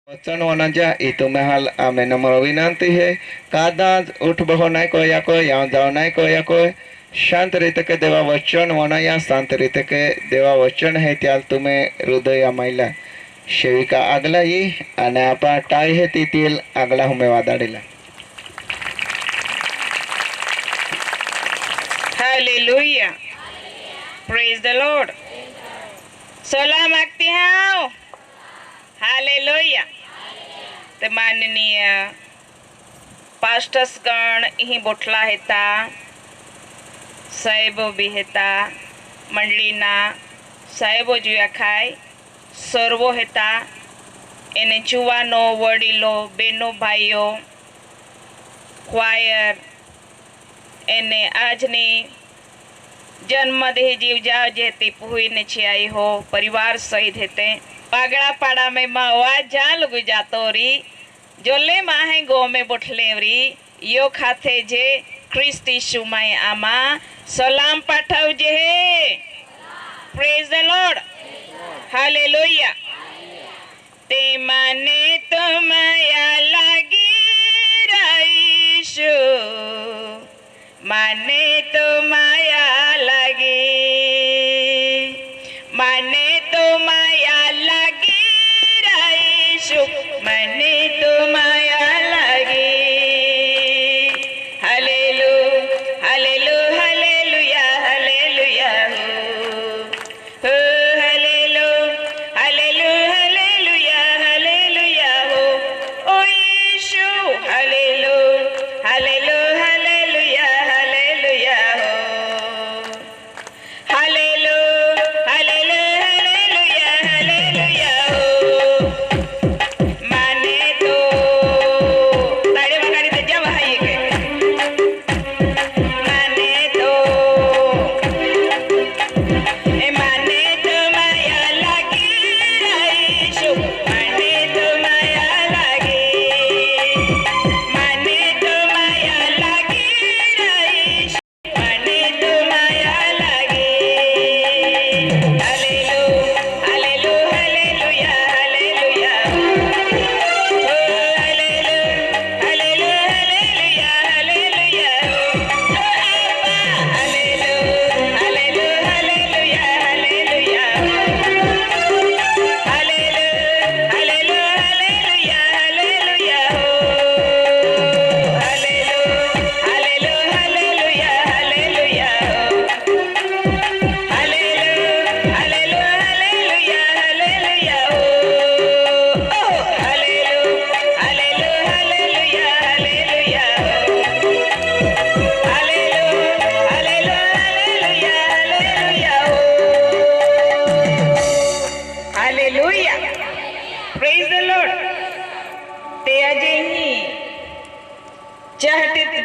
वचन वनाजा ई तुम्हें हाल आमे नम्र विनंती है कादाज उठ बहो नाय को या कोई यहाँ जाओ नाय को या कोई शांत रीते के देवा वचन वनाया शांत रीते के देवा वचन है त्याल तुम्हें हृदय महिला सेविका आगला ये अने आपा टाई है तीतिल आगला हमें वादाड़ीला। Hallelujah, praise the lord. सलाम आखती हूँ। हालेलुया। तो माननीय पास्टर्स गण ही बोटला हेता, साहेबो भी हेता, मंडलीना साहेबो जुया खाय सर्वो हेता, एने जुवानो वडीलो बेनो भाईओ क्वायर एने आजनी जन्मदेह जीव जाओ जेती पुही ने छियाई हो परिवार सहित हेते पागड़ा पाड़ा में मावा जाल गुजातो री जोले माहे गो में बोठले री यो खाते जे क्रिस्ती सुमाई आमा सलाम पाठाव जे हे। Praise the lord. हालेलुया। ते माने तो माया लागी राईशु माने तो माया लगी, माने तो माया लगी राईशु माने तो माया लगी। हालेलु हालेलु हालेलुया हालेलुया हो हालेलु हालेलु हालेलुया हालेलुया हो ओ यीशु हालेलु हालेलु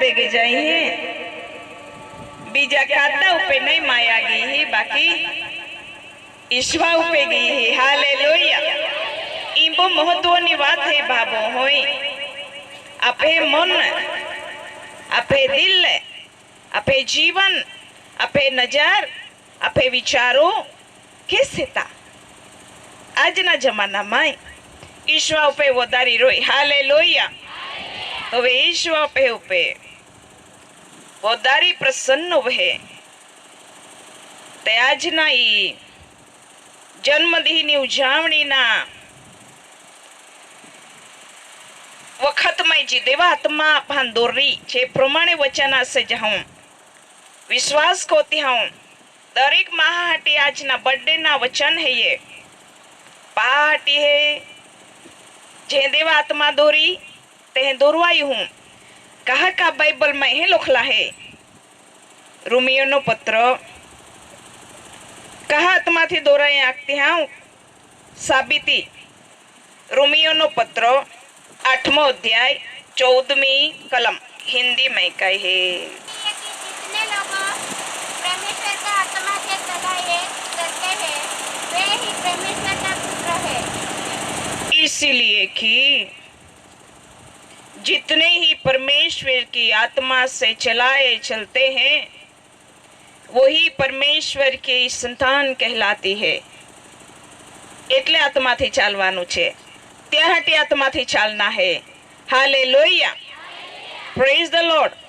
बेगे जाइए बीजा खाता उपे नहीं माया गई ही बाकी ईश्वा उपे गई ही। हालेलुया। इबो महत्वनी बात है बाबो होई आपे मन आपे दिल आपे जीवन आपे नजर आपे विचारों कैसे था आज ना जमाना में ईश्वा उपे वदारी रोई। हालेलुया। तो वे ईश्वा पे उपे वदारी प्रसन्न वहे ते आजना ई जन्मदिनी उजावणी ना वखत में जी देवात्मा भांदोरी छे प्रमाणे वचना से जाऊं विश्वास कोती हूं दरेक महाहटी आज ना बर्थडे ना वचन है ये पाहटी है जे देवात्मा दोरी ते दोरवाई हूं कहा का बाइबल में है लोखला है रोमियो नो पत्र कहा आत्मा थी दोराई आखती हूं साबिती रोमियो नो पत्र 8वां अध्याय 14वीं कलम हिंदी में कहे जितने लोग परमेश्वर का आत्मा से चलाए करते हैं वे ही परमेश्वर का पुत्र है। इसीलिए कि जितने ही परमेश्वर की आत्मा से चलाए चलते हैं वही परमेश्वर की संतान कहलाती है। એટલે આત્માથી ચાલવાનું છે त्याहटी आत्मा थी चालना है। Hallelujah, praise the Lord.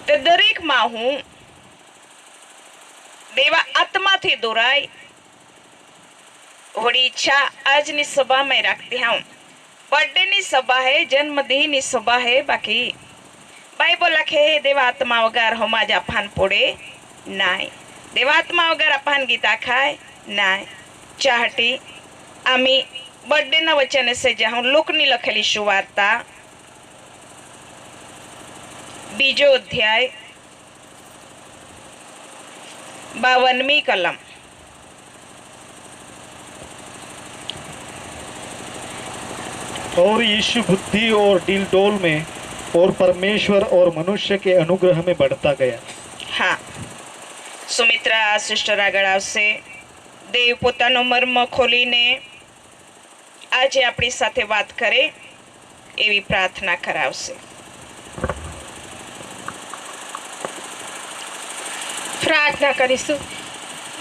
ते दरेक માં હું દેવા આત્માથી દોરાય હોડી ઈચ્છા આજની સભામાં રાખતી હું। બર્થડેની સભા है, જન્મદિનની સભા है, બાકી બાઇબલ લખે દેવા આત્મા વગર હમાજ અફાન પોડે નાય, દેવા આત્મા વગર અફાન ગીતા ખાય નાય। ચાહટી આમી બર્થડેના વચને से જાઉં લોકની લખેલી સુવાર્તા बीजो अध्याय 52वीं कलम। और यीशु बुद्धि और दिल डोल में और परमेश्वर और मनुष्य के अनुग्रह में बढ़ता गया। हाँ, सुमित्रा सिस्टर આગળ આવશે। દેવ પોતાનો મર્મ ખોલીને આજે આપણી સાથે વાત કરે એવી પ્રાર્થના કરાવશે। प्रार्थना करीशु।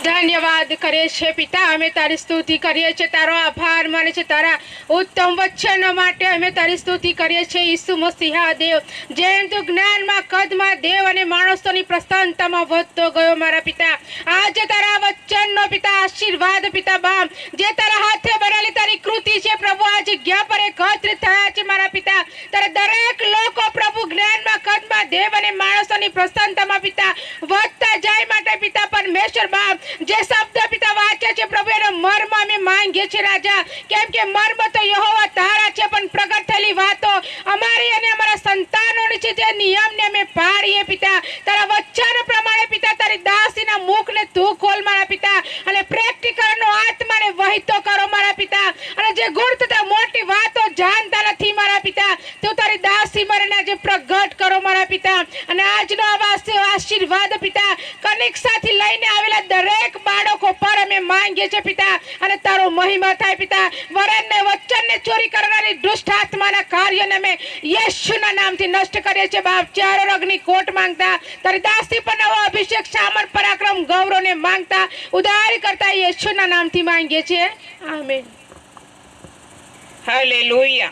धन्यवाद करे छे पिता, अमे तारी स्तुति करिए छे, तारो आभार माने छे तारा उत्तम वचन माटे अमे तारी स्तुति करिए छे। यीशु मसीहा देव, जेम तू ज्ञान में कद में देव अने माणसोनी प्रसन्नता में वधतो गयो मारा पिता, आज तारा वचन नो पिता आशीर्वाद पिता बाप जे तारा हाथे बनाली तारी कृति छे प्रभु आज जग्या पर एकत्रित थया छे मारा पिता, तारा दरेक लोको प्रभु ज्ञान में कद में देव अने माणसोनी प्रसन्नता में पिता वधता जाय माटे पिता परमेश्वर बाप जे शब्द पिता वाचे छे प्रभु एनो मर्म अमे मांगीए छे राजा, केम के मर्म तो यहोवा तारा छे पण प्रगट थेली वातो अमारी अने अमारा संतानोनी छे जे नियम ने अमे पाळीए पिता। तारा वचन प्रमाणे पिता तारी दासीना मुख ने तू खोल मारा पिता अने प्रेक्टिकल नो आत्मा ने वहितो करो मारा पिता, अने जे गुप्तता मोटी वातो जानता नथी मारा पिता तू तारी दासी मरने जे प्रगट करो मारा पिता। अने आजनो आवास आशीर्वाद पिता कनिष्ठाथी लईने आवेला दरेक बाळको पर अमे मांगीए छे पिता, अने तारो महिमा थाय पिता। वरने वचन ने चोरी करनारी दुष्ट आत्माना कार्यने अमे येशूना नामथी नष्ट करीए छे बाप। चारो रोगनी कोट मांगता तारी दासी पर नવો अभिषेक सामर्थ पराक्रम गौरव ने मांगता उद्धार करता येशूना नामथी मांगीए छे, आमीन। हालेलुया।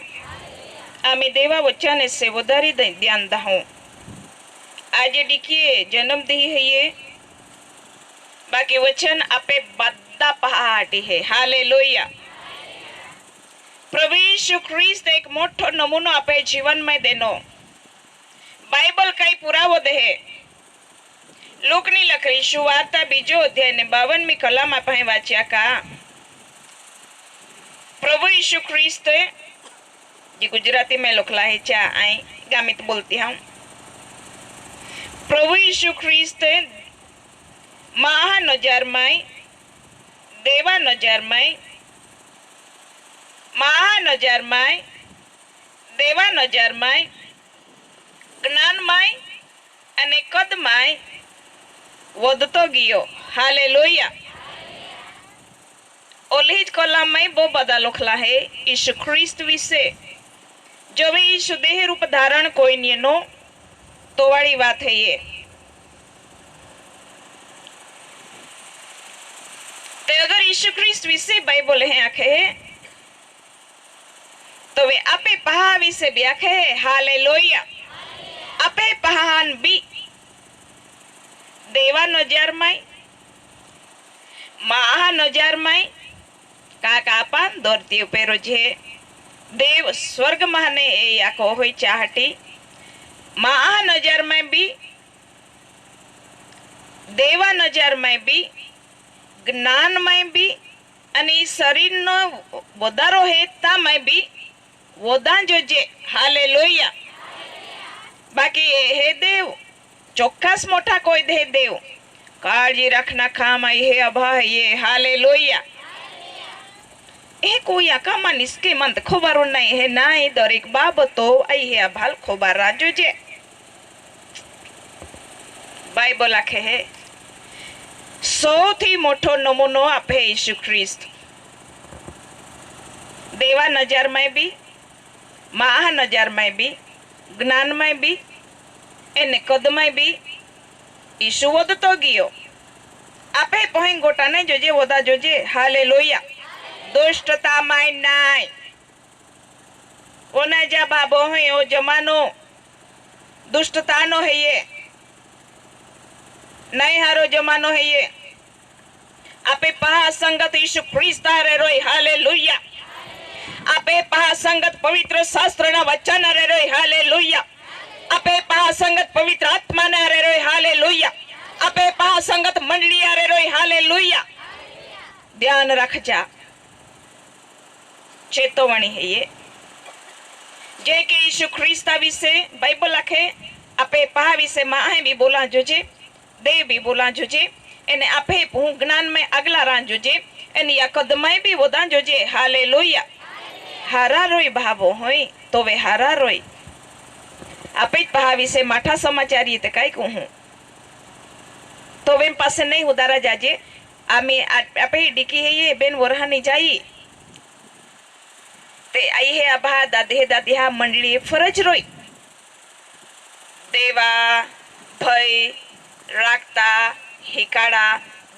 आमी देवा वचने से વધારે ध्यान दहूं। आज डिकिए जन्मदिन है ये, बाकी वचन आपे बद्दा पहाटी है। हालेलुया। प्रभु यीशु ख्रिस्त एक मोटो नमूनो आपे जीवन में देनो बाइबल कई पुरावो दे। लोकनी लखरी सुवार्ता बीजो अध्याय ने 52वीं कलम आपे वाच्या का प्रभु यीशु ख्रिस्त जी गुजराती में लोखला है चा आई गामित बोलती हूँ। प्रभु यीशु ख्रिस्त महानजरमय देवा नजरमय महानजरमय देवा नजरमय ज्ञानमय अने कदमय वधतो गयो। हालेलुया। ओली ज कलम में बहुत बड़ा लखला है यीशु ख्रिस्त विषे, जो भी यीशु देह रूप धारण कोई नियनो तो वाली बात है ये। ते अगर यीशु ख्रिस्त विषे बाइबल है आखे तो वे आपे पहा विषे भी आखे है। हालेलुया। आपे पहान भी देवा नजरमय महानजरमय काका पान दौरती पेरो जे देव स्वर्ग माने ए याको होई चाहटी महानजर में भी देवा नजर में भी ज्ञान में भी अने शरीर नो वधारो है ता में भी वधा जोजे। हालेलुया। बाकी हे देव चौक्कस मोटा कोई दे देव काळजी रखना काम आई है अभा ये। हालेलुया। ए कोई आकामा निस्के मंत खबर नहीं है ना ए दरेक बाबतो आई है अभाल खबर राजो जे बाइबल आखे है सौथी मोटो नमूनो आपे यीशु ख्रिस्त देवा नजर में भी महानजर में भी ज्ञान में भी एने कद में भी यीशु वधतो गयो। आपे पहें गोटा ने जोजे वधा जोजे। हालेलुया। दुष्टता माय नाय ओना जा बाबो है ओ जमानो दुष्टता नो है ये नहीं हारो जमानो है ये आपे पहा संगत यीशु ख्रिस्त रे रोय हालेलुया आपे पहा संगत पवित्र शास्त्र ना वचन रे रोय हालेलुया आपे पहा संगत पवित्र आत्मा ना रे रोय हालेलुया आपे पहा संगत मंडली रे रोय हालेलुया ध्यान रख जा चेतवणी है ये जे के यीशु ख्रिस्त विશે बाइबल लखे आपे पहा विશે माहे भी बोला जोजे दे भी बोला जोजे एने आपे हूँ ज्ञान में अगला रान जोजे एनी या कदमाई भी वोदा जोजे हालेलुया हारा रोई भावो होई तो वे हारा रोई आपे पहा विશે माठा समाचार ये ते काई कहूं तो वे पासे नहीं उदारा जाजे आमी आपे डिकी है ये बेन वरहा नहीं जाई ते आई है अभा दादे दादी हा मंडली फरज रोई देवा भय राखता हिकाड़ा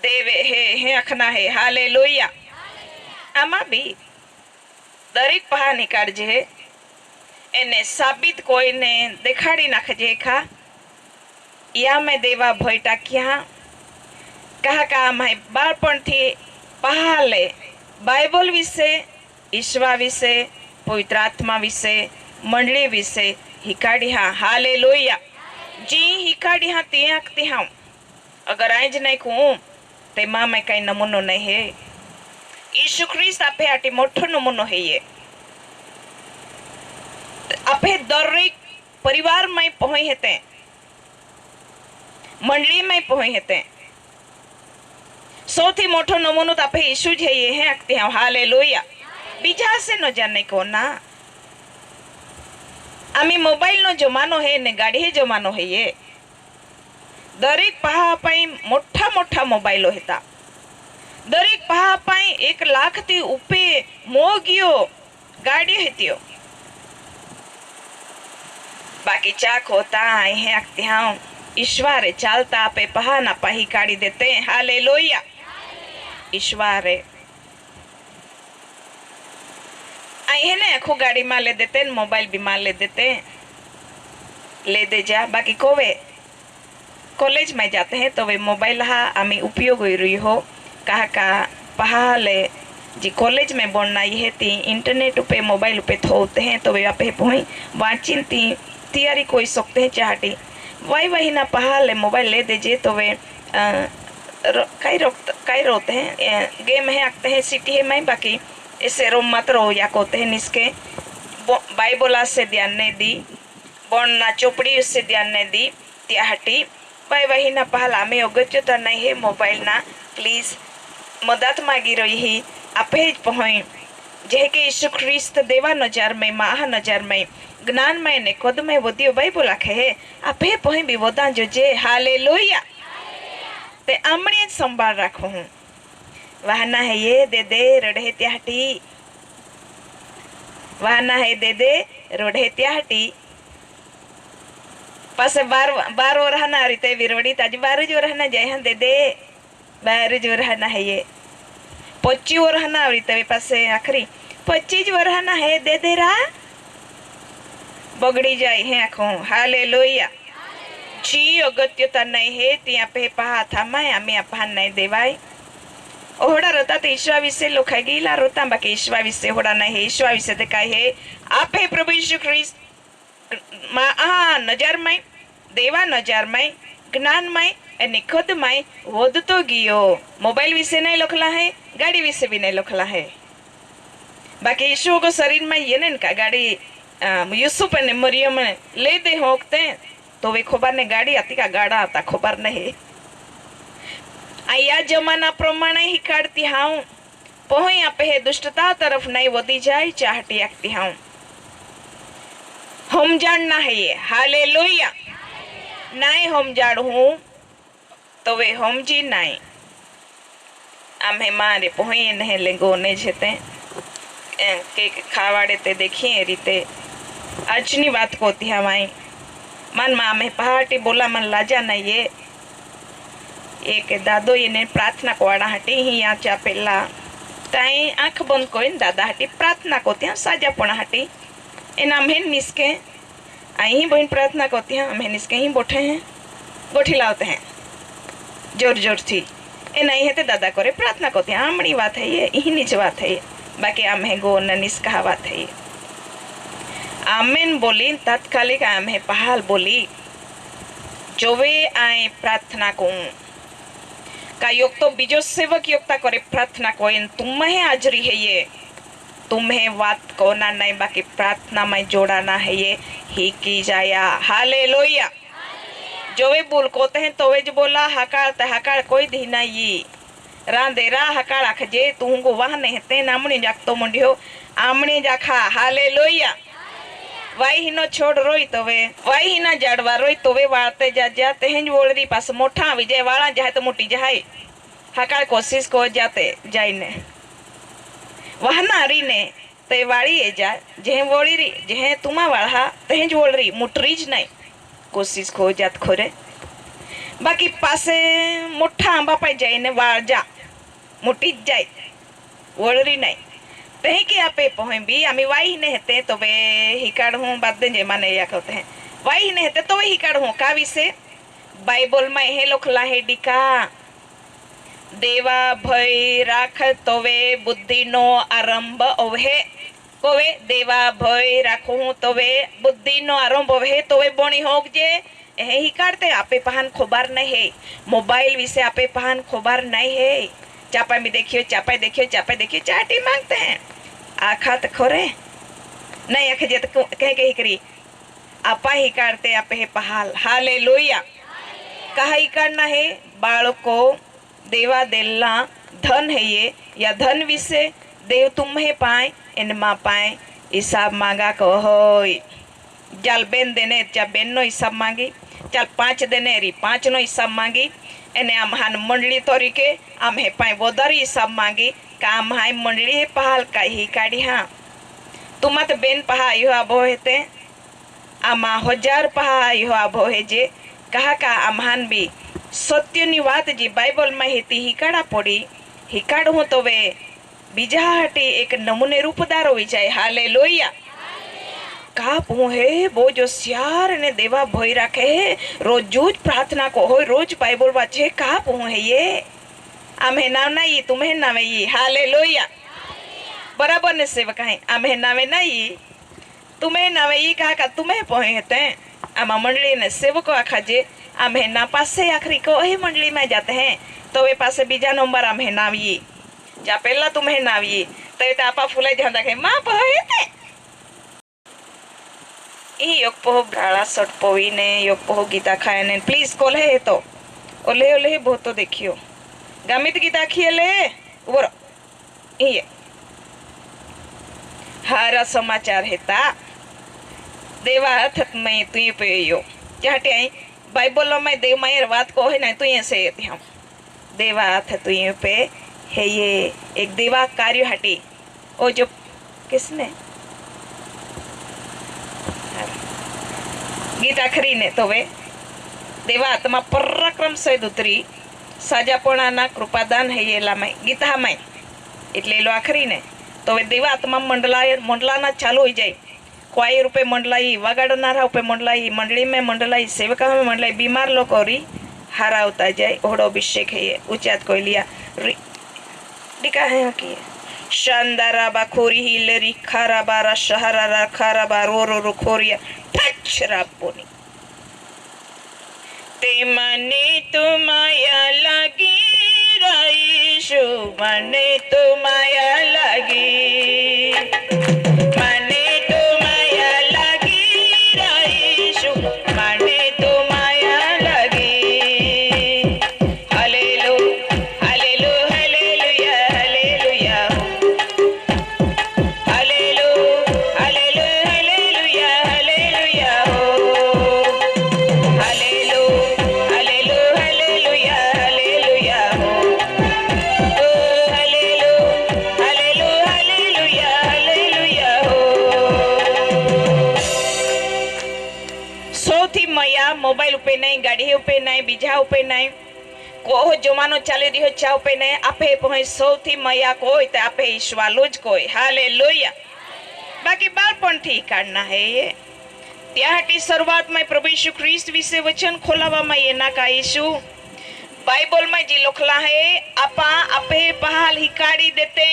देवे हे अखना है हालेलुया आमा भी दरेक पहा निकाळजे एने साबित कोई ने देखाड़ी नाखजे खा या मैं देवा भयटा क्या कहा का मैं बाळपण थी पहाले बाइबल विશે ईश्वा विશે पवित्र आत्मा विશે मंडली विશે हिकाड़ी हा हालेलुया जी हिकाड़ी हा ते हाँ अगर आज नहीं कहूँ ते माँ में कई नमूनो नहीं है यीशु ख्रिस्त आपे आटी मोठो नमूनो है ये आपे दरेक परिवार में पहुँच हेते मंडली में पहुँच हेते सौथी मोठो नमूनो तो आपे यीशु ज है ये है आखते हैं हालेलुया बीजा से न जाने को ना आमी मोबाइल नो जमानो है ने गाड़ी जमानो है ये दरेक पहा पाई मोठा मोठा मोबाइलो हेता दरेक पहा पाई 1 लाख थी उपे मोगियो गाड़ी हेतियो बाकी चाक होता है आखते हाँ ईश्वरे चालता पे पहा ना पाही काढ़ी देते हालेलुया ईश्वरे आई ने आखो गाड़ी में ले देते मोबाइल भी मार ले देते ले दे जा बाकी कोवे कॉलेज में जाते हैं तो वे मोबाइल हा आमी उपयोग हो रही हो कहा का पहाले जी कॉलेज में बोलना ये ती इंटरनेट पे मोबाइल पे थोते हैं तो वे आप पहुँच वाचिन ती तैयारी कोई सकते हैं चाहती वही ना पहाले मोबाइल ले दीजिए तो वे कई रोते हैं गेम है आते हैं सिटी है मैं बाकी इससे रोम मत रो या कोते हैं निसके बाइबला से ध्यान नहीं दी बोलना चोपड़ी उससे ध्यान नहीं दी त्याहटी वही ना पहला में अगत्यता नहीं है मोबाइल ना प्लीज मदद मांगी रही ही आपे पहुँच जे के यीशु ख्रिस्त देवा नजर में माह नजर में ज्ञान में ने खुद में वोदियो बाइबल आखे है आपे पहुँच भी वोदा जो जे हालेलुया ते आमड़ी संभाल रखो हूँ वहना है ये दे दे रड़े त्याहटी वहना है दे दे रोढ़े त्याहटी पासे बार और रहना रीते विरोड़ी ताज बार जो रहना जय हम दे दे बार जो रहना है ये 25 और रहना रीते पासे आखिरी 25 जो रहना है दे दे रहा बगड़ी जाए है आँखों हालेलुया जी अगत्यता नहीं है तिया पे पहा था मैं आमी अपहान नहीं देवाई ओहड़ा रोता तो ईश्वा विषय लोखा गीला रोता बाकी ईश्वा विषय होड़ा नहीं है ईश्वा विषय देखा है आप है प्रभु यीशु ख्रिस्त नजर में देवा नजर में ज्ञान में एनी खुद में वोद तो गियो मोबाइल विषय नहीं लोखला है गाड़ी विषय भी नहीं लोखला है बाकी यीशु को शरीर में ये नहीं का गाड़ी यूसुफ ने मरियम ले दे होकते तो वे खबर ने गाड़ी आती का गाड़ा आता खबर नहीं आया जमाना प्रमाण ही काटती हाँ पहुँ पे दुष्टता तरफ नहीं वोदी जाए चाहती आखती हाँ हम जानना है ये हालेलुया नहीं हम जाड़ हूँ तो वे हम जी नहीं आमे मारे पहुँ नहीं लेगो ने जेते के खावाड़े ते देखिए रीते આજની વાત કોતી હવાઈ મનમાં અમે પહાટી બોલા મન લાજા નહીં એ કે દાદો એને પ્રાર્થના કોવાડા હટી અહીંયા ચા પેલા ताई आँख बंद कोइन दादा हाटी प्रार्थना कोती हैं साजापणा हाटी इन आम्हें निसके आई बहन प्रार्थना करती हैं आम्हें निसके ही बैठे हैं गोठी लाते हैं जोर जोर थी ए नहीं है तो दादा करे प्रार्थना करती हैं आमड़ी बात है ये यही नीच बात है ये बाकी आम्हें गो न निसका बात है ये आमेन बोली तात्कालिक आम्हें पहाल बोली जोवे आए प्रार्थना को का योग तो बीजो सेवक योगता करे प्रार्थना को इन तुम्हें हाजरी है ये तुम्हें बात कोना नहीं बाकी प्रार्थना में जोड़ाना है ये ही की जाया हालेलुया जो वे बोल कोते हैं तो वे जो बोला हकाल कोई दी ना ये रांदेरा हकाल आख जे तू को वहाँ नहीं ते नामने जाक तो मुंडियो आमने जाखा हालेलुया वाई ही नो छोड़ रोई तो वे वाई ही ना जड़वा रोई तो वे वाते जाते हैं बोल दी पास मोटा विजय वाला जाए तो मोटी जाए हकाल कोशिश को जाते जाइने वह नारी ने ते वाड़ी ए जा जेह बोली री जेह तुमा वाला तेज बोल रही मुटरीज नहीं कोशिश को जात खोरे बाकी पासे मोटा आंबा पाई जाए ने वार जा मुटी जाए बोल रही नहीं तही के आपे पहुँ भी आमी वाई ने हेते तो वे हिकाड़ हूँ बाद दे माने या कहते हैं वाई ने हेते तो वे हिकाड़ हूँ का विषय बाइबल में हे लोग लाहे डिका देवा भय राख तोवे बुद्धि नो आरंभ ओहे कोवे देवा भय राखू तोवे बुद्धि नो आरंभ ओहे तोवे बणी होक जे ही काटते आपे पहान खोबार नहीं है मोबाइल विषय आपे पहान खोबार नहीं है चापा में देखियो चाटी मांगते हैं आखा तो खोरे नहीं आखे जे तो कह करी आपा ही काटते आपे पहाल हालेलुया कहा ही करना है बालों को देवा देला धन है ये या धन विषय देव तुम्हें पाए इन माँ पाए हिसाब मांगा को हो जल बेन देने चा बेन नो हिसाब मांगी चल 5 देने री 5 नो हिसाब मांगी एने आमहान मंडली तोरी के आम हे पाए बोदरी हिसाब मांगी का आम हाय मंडली है पहाल का ही काढ़ी हाँ तुम मत बेन पहा यो आबो हेते आमा 1000 पहा यो आबो है जे कहा का आमहान भी सत्यनी बात जी बाइबल में हेती हिकाड़ा पड़ी हिकाड़ हूँ तो वे बीजा हटे एक नमूने रूपदार हो जाए हालेलुया का पू है वो जो सियार ने देवा भय रखे है रोज प्रार्थना को हो रोज बाइबल बाचे का पू है ये आमे नाम नहीं तुम्हें नाम ये हालेलुया बराबर ने सेवक है आमे नाम नहीं तुम्हें नाम ये कहा का तुम्हें पहुँचते हैं आमा मंडली ने सेवक आखा जे आम्हें ना पासे आखिरी को वही मंडली में जाते हैं तो वे पासे बीजा नंबर आम्हें नाम ये जा पहला तुम्हें नाम ये तो आपा फूले ध्यान रखे माँ पहुँचते योग पोह ब्राड़ा सट पोवी ने योग पोह गीता खाए ने प्लीज कॉल है तो ओले ओले बहुत तो देखियो गमित गीता खिए ले वो ये हारा समाचार हेता देवा हथ में तुई पे यो चाहते आई बाइबल में देव मायर बात को है ना तो ये से हम देवा हथ तुई पे है ये एक देवा कार्य हटी ओ जो किसने गीता खरी ने तो वे देवा आत्मा पराक्रम से उतरी साजापणा कृपादान है ये लामाई गीता माई એટલે લો આખરી ને તો હવે દેવા આત્મા મંડલાના ચાલુ હોઈ જાય કોઈ રૂપે મંડलाई વગાડનારા રૂપે મંડलाई મંડળી में મંડलाई સેવકા में મંડलाई बीमार लोग और हरावता जाए ओढ़ो अभिषेक है ये उचात कोई लिया डिका है कि शानदारा बाखोरी हिलरी खाराबारा शहरारा खाराबा रो खोरिया ठचरा पोनी ते मने तो माया लगी राईशु मने तो माया लगी मने तो माया लगी राईशु मने तो माया लगी hallelu hallelu hallelujah hallelujah hallelu hallelu hallelujah hallelujah hallelu hallelu hallelujah hallelujah mobile उपे नहीं गाड़ी उपे नहीं बीजा उपे नहीं कोहो जमानो चाली रह्यो चाव पे ने आपे पहोय सौथी मया कोई ते आपे ईश्वालो ज कोई हालेलुया बाकी बाळपण थी काढना है ये त्याहाटी शरूआत में प्रभु यीशु ख्रिस्त विषय वचन खोलावा में ये ना का यीशु बाइबल में जी लिखला है आपा आपे पहाल हिकाड़ी देते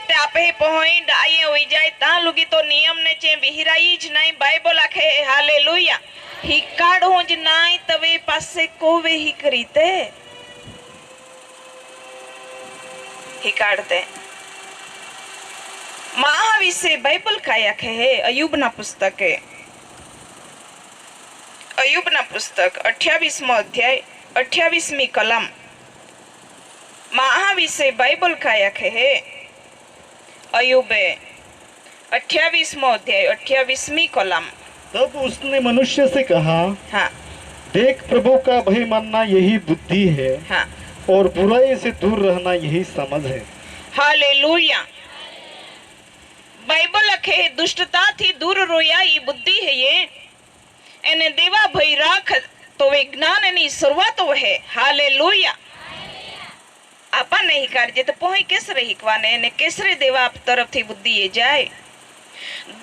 ते आपे पहोय डाये होई जाए ता लुगी तो नियम ने चे विहिराई ज नहीं बाइबल आखे हालेलुया हिकाड़ो ज नहीं तवे पासे कोवे ही करीते हिकाड़ते महाविषय बाइबल का आखे है अयुब ना पुस्तक है अयुब ना पुस्तक 28वां अध्याय 28वीं कलम महाविषय बाइबल का आखे है अयुब 28वां अध्याय 28वीं कलम। तब उसने मनुष्य से कहा, हाँ देख प्रभु का भय मानना यही बुद्धि है, हाँ और बुराई से दूर रहना यही समझ है। हालेलुया बाइबल लखे दुष्टता थी दूर रोया ये बुद्धि है ये एने देवा भय राख तो विज्ञान एनी शुरुआत है हालेलुया आपा नहीं कार्य तो पोही केसरे हिकवाने ने केसरे देवा आप तरफ थी बुद्धि ये जाए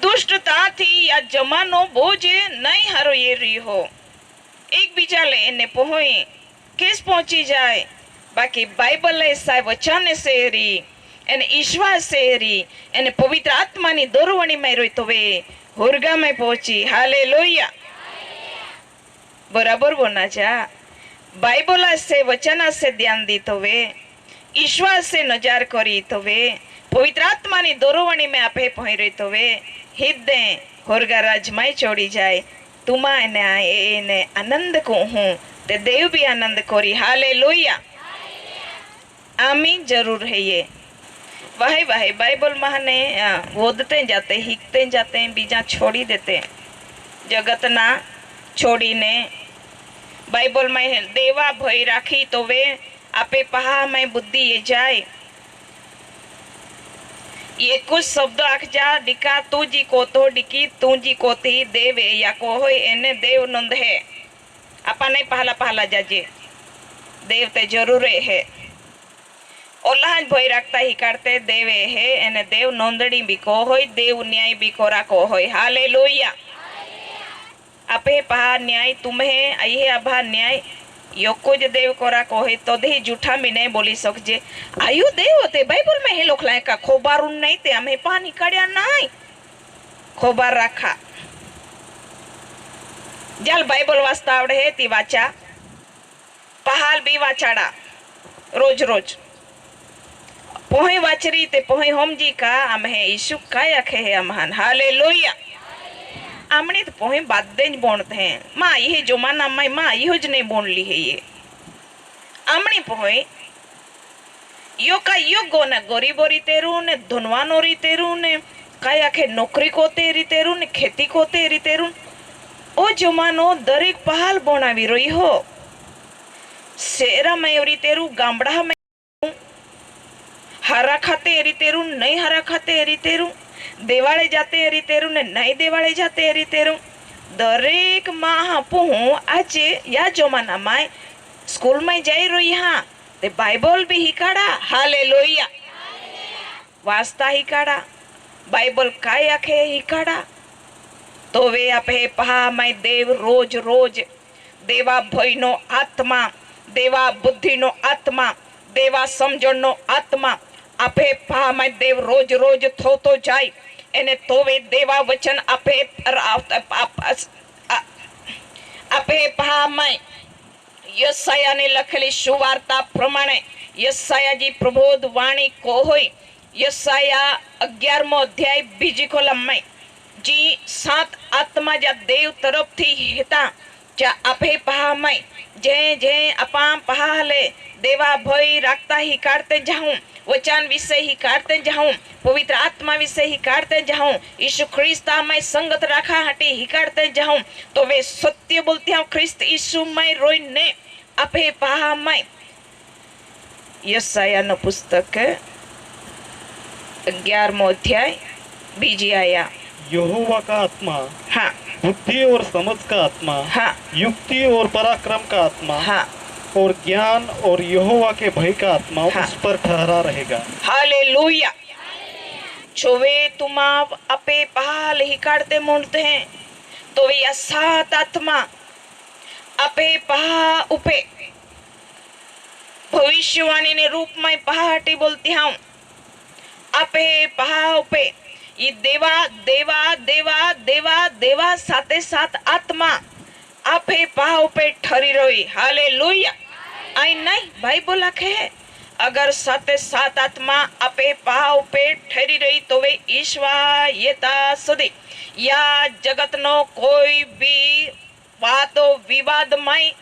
दुष्टता थी या जमानो बोझे नहीं हरो ये रही हो एक बीजा ले ने पोही केस पहुंची जाए बाकी बाइबल ऐसा वचन से री एने ईश्वर से री एने पवित्र आत्मा नी दोरवणी में रोई तो वे हुरगा में पहुंची हालेलुया बराबर बोलना जा बाइबल से वचन से ध्यान दी तो वे ईश्वर से नजार करी तो वे पवित्र आत्मा नी दोरवणी में आपे पहुंच रही तो वे हिदे हुरगा राजमाई चोड़ी जाए तुमा एने आनंद को हूँ ते देव भी आनंद कोरी हालेलुया आमीन जरूर है ये वाहे वाहे बाइबल महाने वोदते जाते हिकते जाते बीजा छोड़ी देते जगत ना छोड़ी ने बाइबल में देवा भय राखी तो वे आपे पहा में बुद्धि ये जाए ये कुछ शब्द आख जा डिका तू जी को तो डिकी तू जी को थी देवे या को हो एने देव नंद है आपा नहीं पहला पहला जाजे देव ते जरूर है ओलाहज भय राखता ही करते देवे है एने देव नोंदणी भी को होय देव न्याय भी कोरा को होय हालेलुया आपे पहा न्याय तुम्हें आई है अभा न्याय योको जे देव कोरा को है तो दे जूठा में नहीं बोली सकजे आयु देव होते बाइबल में हे लोखला का खोबारुन नहीं ते हमें पानी काढ़्या नहीं खोबार रखा जल बाइबल वास्ता आवड़े है ती वाचा पहाल भी वाचाड़ा रोज रोज पोहे वाचरी ते पोहे होम जी का हम है यीशु का आखे है अमहान हालेलुया आमने तो पोहे बादें बोनते हैं माँ ये जो माना माँ ये ज नहीं बोन ली है ये आमने पोहे यो का यो गो न गरीबो रीतेरू ने धनवानो रीतेरू ने काय आखे नौकरी को रीतेरू ने खेती को रीतेरू ओ जमानो दरेक पहाल बोनावी रही हो शेरा में रीतेरू गामड़ा में हरा खाते रीतेरू नहीं हरा खाते रीतेरू देवाले जाते रीतेरू ने नहीं देवाले जाते रीतेरू दरेक माँ पुहू आज या जमाना में स्कूल में जाई रही हाँ ते बाइबल भी हिकाड़ा हालेलुया वास्ता हिकाड़ा बाइबल काय आखे हिकाड़ा तो वे आपे पहा मैं देव रोज रोज देवा भय नो आत्मा देवा बुद्धि नो आत्मा देवा समझण नो आत्मा आपे पहा मैं देव रोज रोज थो तो जाय एने तो वे देवा वचन आपे आपे पहा मैं यशाया ने लखेली सुवार्ता प्रमाणे यशाया जी प्रबोध वाणी को होय यशाया 11मो अध्याय बीजी कॉलम में जी 7 आत्मा जा देव तरफ थी हेता जा आपे पहा मैं जे जे अपा पहा ले देवा भय राखता ही काढ़ते जाऊं वचन विषय ही काढ़ते जाऊं पवित्र आत्मा विषय ही काढ़ते जाऊं यीशु ख्रिस्ता में संगत राखा हटे ही काढ़ते जाऊं तो वे सत्य बोलते हैं ख्रिस्त यीशु में रोइने आपे पहा मैं यशाया न पुस्तक 11मो अध्याय बीजी आया यहोवा का आत्मा हाँ बुद्धि और समझ का आत्मा, हाँ युक्ति और पराक्रम का आत्मा, हाँ और ज्ञान और यहोवा के भय का आत्मा हाँ। उस पर ठहरा रहेगा। हालेलुया। जो वे तुम आप अपे पहाल ही काटते मुंडते हैं तो वे सात आत्मा अपे पहा उपे भविष्यवाणी ने रूप में पहाटी बोलती हूँ। अपे पहा उपे ये देवा देवा देवा देवा देवा साते सात आत्मा आपे पहा उपे ठरी रही। हालेलुया। आई नहीं भाई बोला है अगर साते सात आत्मा आपे पहा उपे ठरी रही तो वे ईश्वर येता सुधी या जगत नो कोई भी वातो विवाद में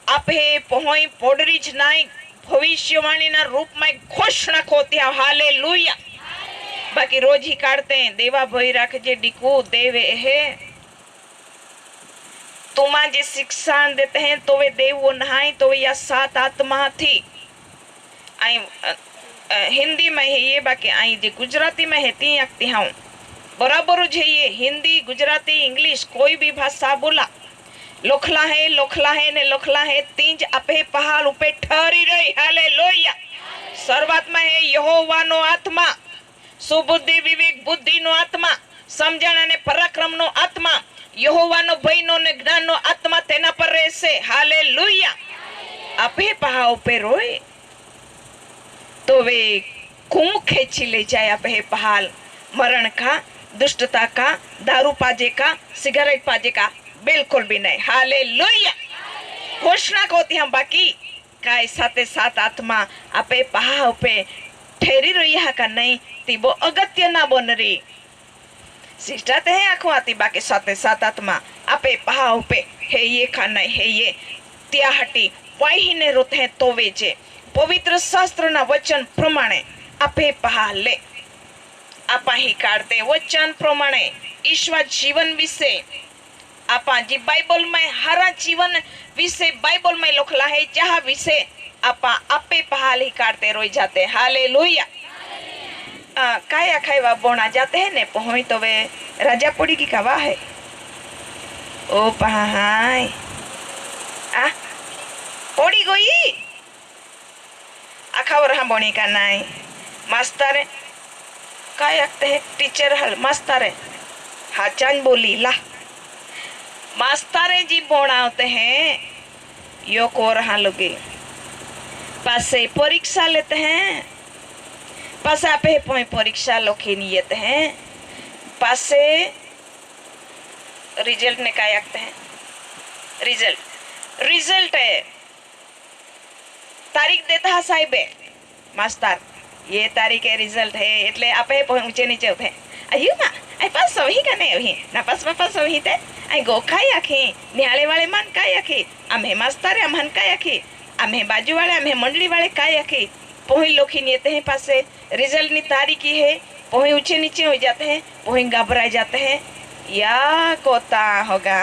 आपे पहोई पोडरी ज नहीं भविष्यवाणी ना रूप में घोषणा खोती है। हालेलुया। बाकी रोज ही काटते हैं देवा भई रख जे डिकू देवे है तुमा जे शिक्षा देते हैं तो वे देव वो नहाई तो वे या सात आत्मा थी। आई हिंदी में है ये बाकी आई जे गुजराती में है ती आखती हूँ बराबर है ये हिंदी गुजराती इंग्लिश कोई भी भाषा बोला लोखला है ने लोखला है तीज अपे पहाड़ उपे ठहरी रही। हालेलुया। सर्वात्मा है यहोवा नो आत्मा सुबुद्धि विवेक बुद्धि नो आत्मा समझण અને પરાક્રમ નો આત્મા યહોવાનો ભયનો ને જ્ઞાનનો આત્મા તેના પર રહેશે। હાલેલુયા। આપે પહાડ ઉપર રોય तो वे खूं खींची ले जाए अपे पहाड़ मरण का दुष्टता का दारू पाजे का सिगरेट पाजे का बिल्कुल भी नहीं। हालेलुया। घोषणा होती हम बाकी काय साते सात आत्मा अपे पहाड़ पे ठहरी रही है का नहीं ती वो अगत्य ना बन रही सिस्टाते हैं आंखों आती बाकी साते सात आत्मा अपे पहाड़ पे है ये का नहीं है ये त्या हटी वाही ने रोते हैं तो वेचे पवित्र शास्त्र ना वचन प्रमाणे आपे पहाड़ ले आपा ही काढ़ते वचन प्रमाणे ईश्वर जीवन विषे आपा जी बाइबल में हरा जीवन विषे बाइबल में लिखला है जहाँ विषे आपा आपे पहाड़ ही काढ़ते रोई जाते। हालेलुया। काया खाइवा बोना जाते हैं ने पहुँच तो वे राजा पुड़ी की कवा है ओ पहाड़ आ पोड़ी गई आखा रहा बोनी का नाई मास्टर काय आखते हैं टीचर हल मास्टर हाचान बोली ला मास्टर जी बोनाते हैं यो को रहा लोगे पासे परीक्षा लेते हैं पासे पे परीक्षा लोखे नियत हैं पासे रिजल्ट ने काय आखते हैं रिजल्ट है तारीख देता है साहिबे मास्टर ये तारीख है रिजल्ट है એટલે આપે ઊંચે નીચે ઉઠે અયું માં આ પાસ સહી કને ઓહી ના પાસ પાસ સહી તે આ ગોખાઈ આખી નિહાળે વાળે માન કાઈ આખી આમે માસ્ટર આમ હન કાઈ આખી આમે બાજુ વાળે આમે મંડળી વાળે કાઈ आखी પોહી લોખી નીते हैं पासे रिजल्ट नी तारीख है पोही ऊंचे नीचे हो जाते हैं पोही घबरा जाते हैं या कोता होगा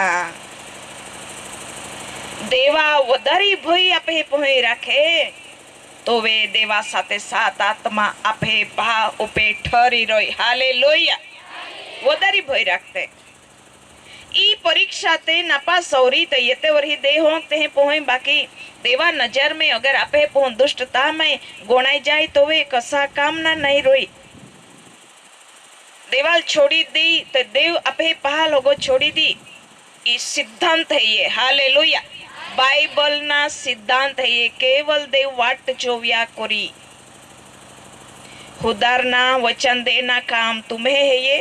देवा वधारी भई आपे पोही रखे तो वे देवा साथे सात आत्मा आपे पहा उपे ठरी रही। हालेलुया। वधारी भई रखते ई परीक्षा ते नापास सौरी ते येते वरही दे होते हैं पोही बाकी देवा नजर में अगर आपे पोह दुष्टता में गोणाई जाए तो वे कसा काम ना नहीं रोई देवाल छोड़ी दी तो देव आपे पहा लोगो छोड़ी दी ई सिद्धांत है ये। हालेलुया। बाइबल ना सिद्धांत है ये केवल देव वाट जोव्या कोरी खुदार ना वचन देना काम तुम्हें है ये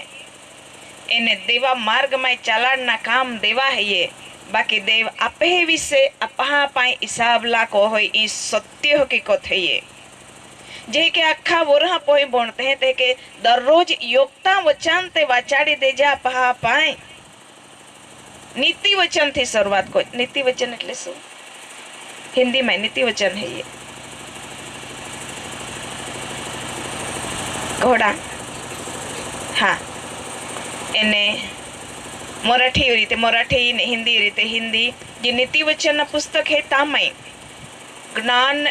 इन्हें देवा मार्ग में चलाना काम देवा है ये बाकी देव आपे विषे अपहा पाए हिसाब ला को हो इस सत्य हकीकत है ये जे के आखा वोरहा पोई बोलते हैं ते के दररोज योगता वचन ते वाचाड़ी दे जा अपहा पाए नीति वचन थी शुरुआत को नीति वचन એટલે શું हिंदी में नीति वचन है ये घोड़ा हाँ એને मराठी रीते मराठी ने हिंदी रीते हिंदी जे नीति वचन पुस्तक है तामय ज्ञान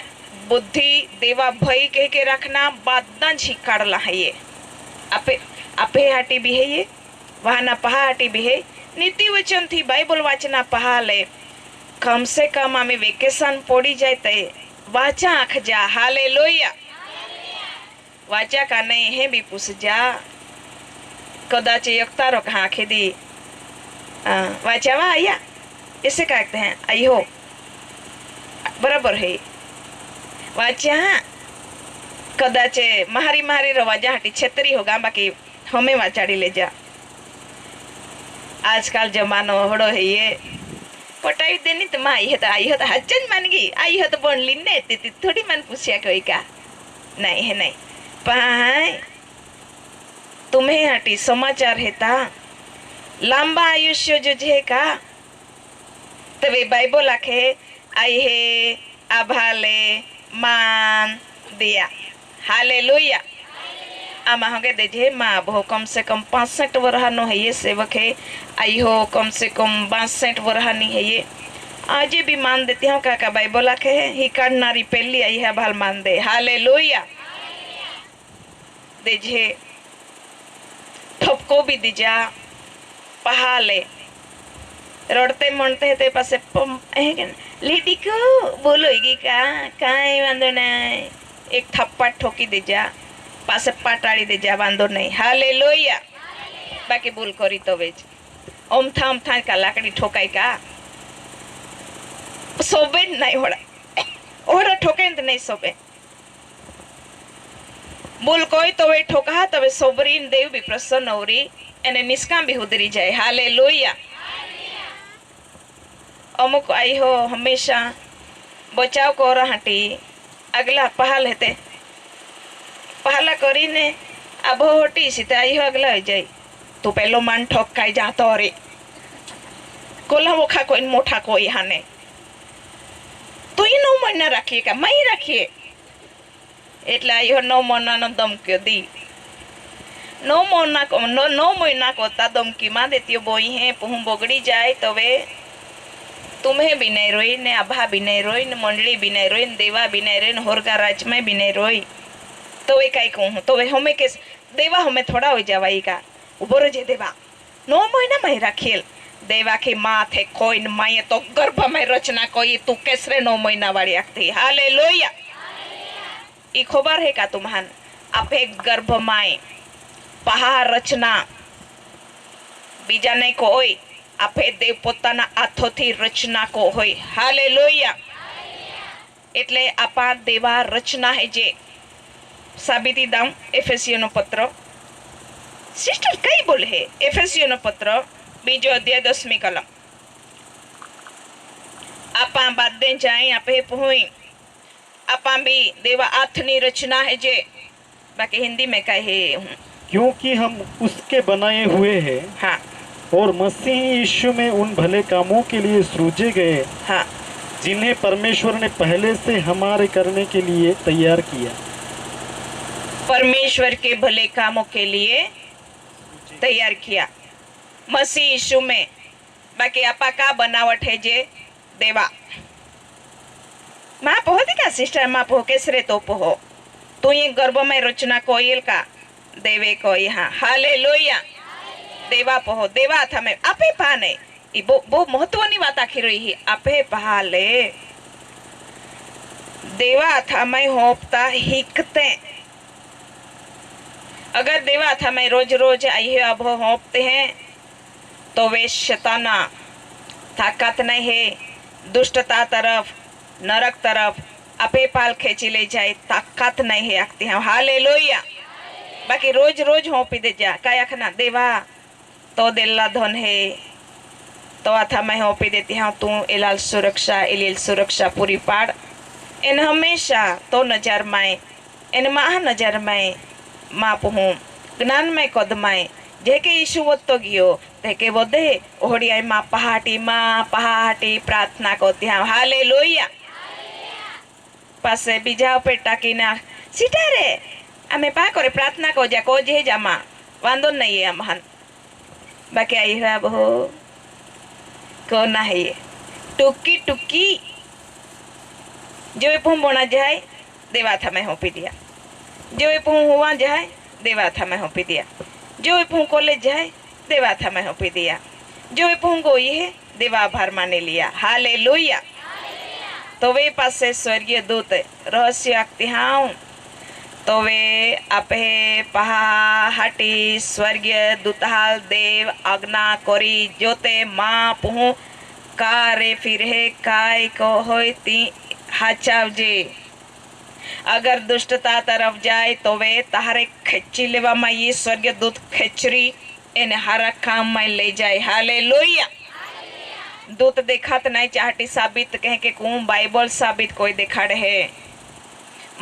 बुद्धि देवा भय कह के रखना बादना झिकाड़ला है ये आपे आपे हाटी भी है ये वहाना पहा हाटी भी है नीति वचन थी बाइबल वाचना पहाले कम से कम आमे वेकेशन पड़ी जाए ते वाचा आख जा हालेलुया वाचा का नहीं है भी पूछ जा कदाच यक्ता रो कहाँ आखे दी वाचा वा आया इसे कहते हैं आई हो बराबर है वाचा कदाच महारी महारी रो वाजा हटी छेतरी होगा बाकी हमें वाचाड़ी ले जा आजकल जमानो हड़ो है ये पटाई देनी तो माँ आई है तो हजन मान गई आई है तो बन ली ने थोड़ी मन पूछिया कोई का नहीं है नहीं पाए तुम्हें हटी समाचार है ता लंबा आयुष्य जो जे का तवे बाइबल आखे आई है आभाले मान दिया हालेलुया आमा होगे देजे माँ बहु कम से कम 65 वर्षानो है ये सेवक है आई हो कम से कम 62 वर्षानी है ये आज भी मान देती हूँ काका बाइबल आखे है ही नारी पहली आई है भाल मान दे हालेलुया देजे ठपको भी दीजा पहाले रड़ते मनते ते पासे लेडी को बोलोगी का काई वांदो नहीं एक थप्पड़ ठोकी दीजा पासे पाटाड़ी दे जा बांधो नहीं हालेलुया बाकी भूल करी तो बेच ओम था का लाकड़ी ठोकाई का सोबे नहीं ओड़ा ठोके तो नहीं सोबे भूल कोई तो वे ठोका तबे सोबरीन देव भी प्रसन्न होरी एने निष्काम भी उधरी जाए हालेलुया अमुक आई हो हमेशा बचाव को हटी अगला पहाल हेते पहला करी ने अब होटी सीता आई हो अगला हो जाए तो पहलो मन ठोक खाई जातो रे कोला वो खा कोई मोटा कोई हाने तो ही 9 महीना रखिए का मैं ही रखिए एटले आई हो 9 महीना नो दम क्यों दी 9 महीना को ता दम की माँ देती हो बोई है पुहू बोगड़ी जाए तो वे तुम्हें भी नहीं रोई ने अभा भी नहीं रोई ने मंडली भी नहीं रोई देवा भी नहीं रोई होरगा राज में भी नहीं रोई तो वे कई कहूँ तो वे हमें के देवा हमें थोड़ा हो जावाई का उबोर जे देवा 9 महीना में रखेल देवा के माँ थे कोई माए तो गर्भ में रचना कोई तू कैसरे 9 महीना वाली आखती हालेलुया ई खबर है का तुम्हान आपे गर्भ माए पहा रचना बीजा नहीं कोई आपे देव पोताना हाथोथी रचना को होय हालेलुया એટલે આપા દેવા રચના है जे साबिती दाम एफेसियो नो पत्र सिस्टर कई बोले है एफेसियो नो पत्र बीजो अध्याय 10મી कलम आपा बादे जाए आपे पोई आपा भी देवा आथनी रचना है जे बाकी हिंदी में कहे क्योंकि हम उसके बनाए हुए हैं हाँ और मसीह यीशु में उन भले कामों के लिए सृजे गए हाँ जिन्हें परमेश्वर ने पहले से हमारे करने के लिए तैयार किया परमेश्वर के भले कामों के लिए तैयार किया मसीह यीशु में बाकी आपा का बनावट है जे देवा माँ पोहो का सिस्टर माँ पोहो केसरे तो पोहो तू ये गर्भ में रचना कोयल का देवे को यहाँ हालेलुया देवा पोहो देवा था मैं आपे पाने बो महत्वनी बात आखिर रही है आपे पहाले देवा था मैं होपता हिकते अगर देवा था मैं रोज रोज आई है अब होपते हैं तो वे शैताना ताकत नहीं है दुष्टता तरफ नरक तरफ आपे पाल खेची ले जाए ताकत नहीं है आखती हैं हालेलुया बाकी रोज रोज होपी दे जा क्या आखना देवा तो दिल्ला धन है तो आता मैं होपी देती हूँ तू इलाल सुरक्षा पूरी पाड़ इन हमेशा तो नजर माए इन माह नजर माए माँ पुहूँ ज्ञान में कद माए जेके यीशु वो तो गियो तेके वो दे ओहड़िया माँ पहाटी प्रार्थना को ત્યાં हालेलुया पासे बीजा पे टाकी ना सीटा रे हमें पा करे प्रार्थना को जा को जे जामा वांदो नहीं है अमहन बाकी आई है बहु को ना है टुकी टुकी जो पुम बोना जाए देवा था मैं होपी दिया जो पुम हुआ जाए देवा था मैं होपी दिया जो पुम कॉलेज जाए देवा था मैं होपी दिया जो वे पुंगो ये देवा आभार माने लिया। हालेलुया। तो वे पासे स्वर्गीय दूत रहस्य आखती हाँ तो वे आपे पहाटी स्वर्गीय दूताल देव आज्ञा करी जोते माँ पुहु कारे फिर है काय को होय ती हाचाव जे अगर दुष्टता तरफ जाए तो वे तारे खेची लेवा में ये स्वर्गीय दूत खेचरी इन हर काम में ले जाए। हालेलुया। दूत देखा तो नहीं चाहती साबित कह के कौन बाइबल साबित कोई देखा रहे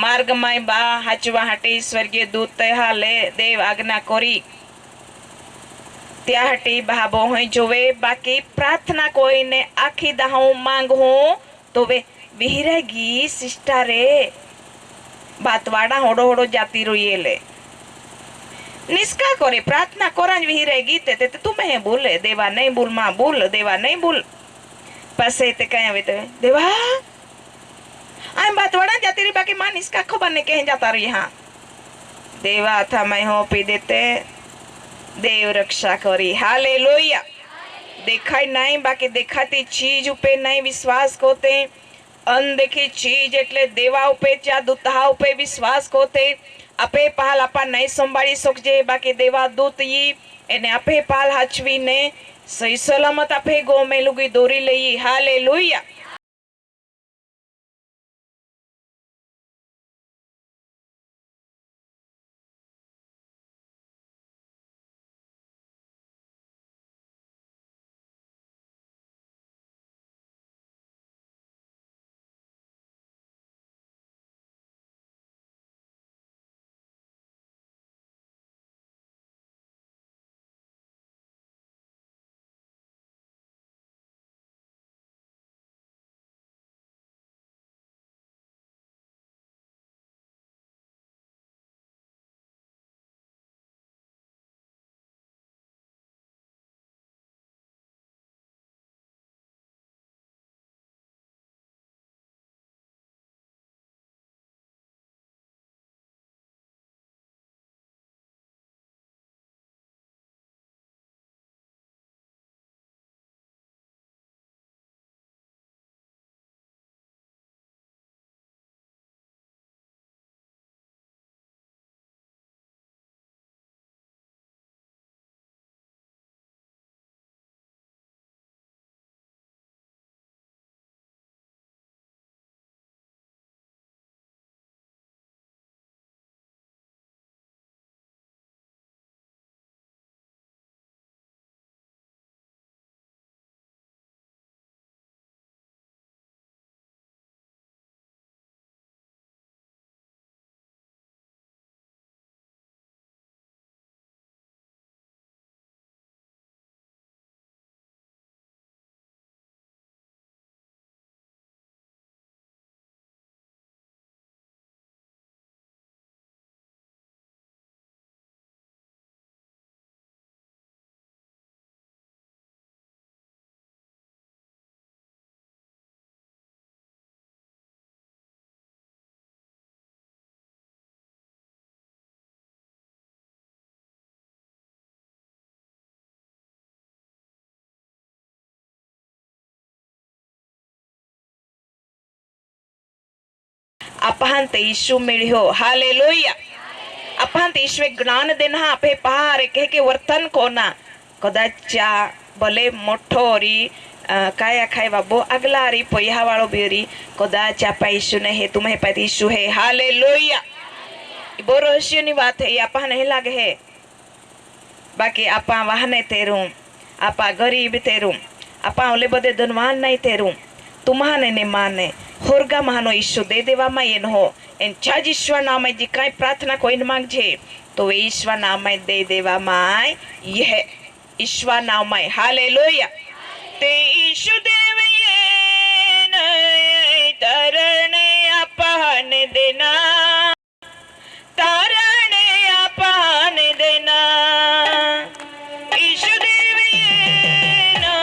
मार्ग में बा हचवा हटी स्वर्गीय दूत हाले देव आज्ञा करी त्या हटी भाबो है जो वे बाकी प्रार्थना कोई ने आखी दहाऊ मांग हो तो वे विहिरेगी सिस्टा रे बातवाड़ा होड़ो होड़ो जाती रोइले निष्का करे प्रार्थना कोरांज विहिरेगी ते तुम्हें बोले देवा नहीं बोल माँ बोल देवा नहीं बोल पसे ते कहे वे तो देवा आई बातवाड़ा जाती रही बाकी माँ निष्का खबर नहीं कहीं जाता रही यहाँ देवा था मैं हो पी देते देव रक्षा करी। हालेलुया। देखाई नहीं बाकी देखाती चीज उपे नहीं विश्वास कोते अनदेखी चीज एटले देवा उपे चा दूता उपे विश्वास कोते अपे पाल आपा नहीं संभाળી શકજે बाकी देवा दूत ये एने अपे पाल हाचवी ने सही सलामत अपे गो में लुगी दोरी लई। हालेलुया। अपहंत यीशु मिलियो। हालेलुया। अपहंत यीशु ज्ञान देना आपे पहार कह के वर्तन कोना कदाचा भले मोठोरी काया खाए बाबो अगला री पोया वालो बेरी कदाच आपा यीशु ने है तुम्हें पति यीशु है। हालेलुया। बो रहस्य नी बात है आपा नहीं लागे है बाकी आपा वाहने तेरू आपा गरीब तेरू आपा ओले बदे धनवान नहीं तेरू तुम्हाने ने माने होरगा मानो ईश्वर दे देवा में ये हो इन छज ईश्वर नाम में जी काई प्रार्थना कोई न मांग जे तो वे ईश्वर नाम में दे देवा में यह ईश्वर नाम में। हालेलुया। ते ईशु देव ये न तरने अपहन देना तरने अपहन देना ईशु देव ये न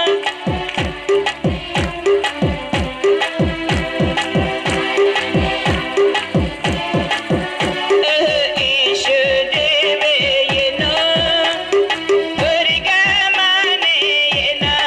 ये ना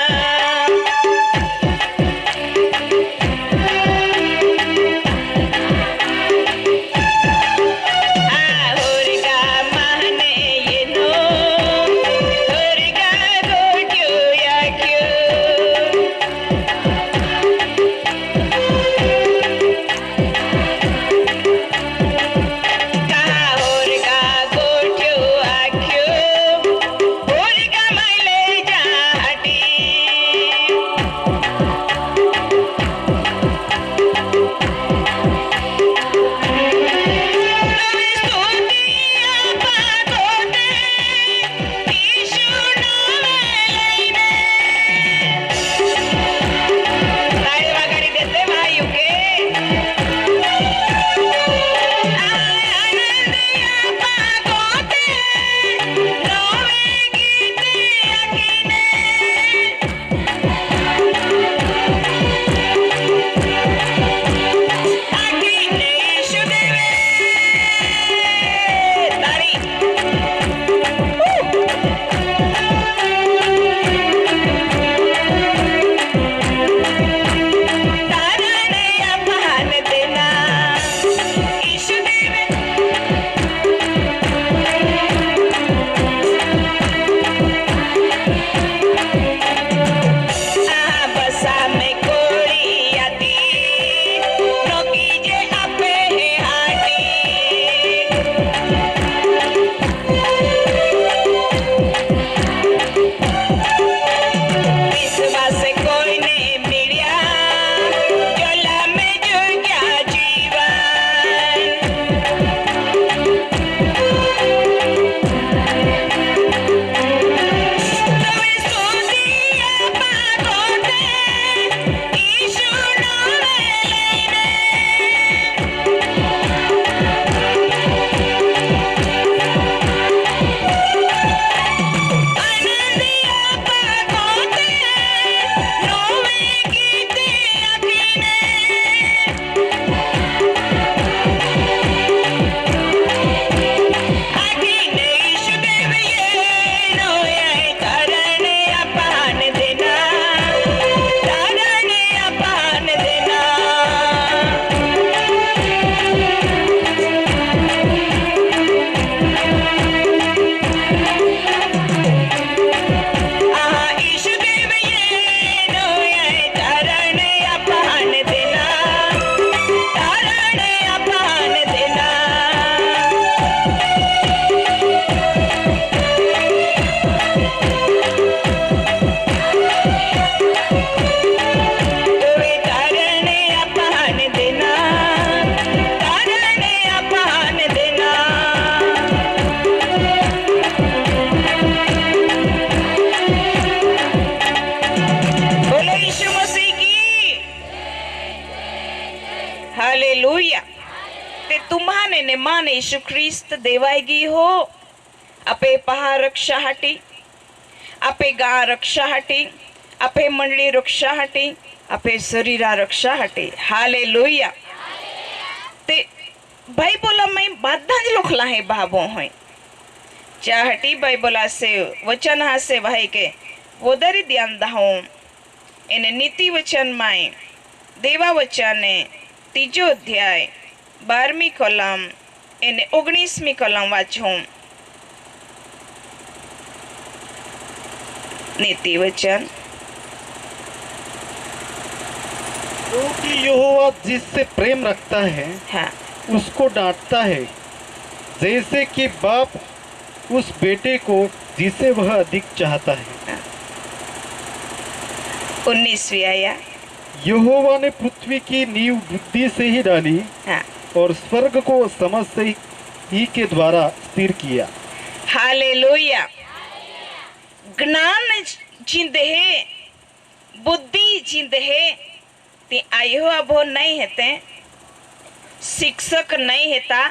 ते तुम्हाने ने मान यीशु ख्रिस्त देवायगी हो आपे पहा रक्षाहाटी आपे गा रक्षाहाटी आपे मंडली रक्षाहाटी आपे शरीरा रक्षाहाटी हालेलुया ते बाइबल में બધા જ લખલા હે બાબો હોય ચાહટી બાइबल से वचन हासे भाई के वोदरी ध्यान दाहो એને નીતિ વચન માં દેવા વચને ત્રીજો અધ્યાય 12મી કલમ એને 19મી કલમ વાંચો नीति वचन क्योंकि यहोवा जिससे प्रेम रखता है हाँ उसको डांटता है, जैसे कि बाप उस बेटे को जिसे वह अधिक चाहता है। 19वीं आया यहोवा ने पृथ्वी की नींव बुद्धि से ही डाली हाँ और स्वर्ग को समझ से ही के द्वारा स्थिर किया। हालेलुया ज्ञान जिंद है बुद्धि जिंद है ते आयो अभो नहीं हेते शिक्षक नहीं हेता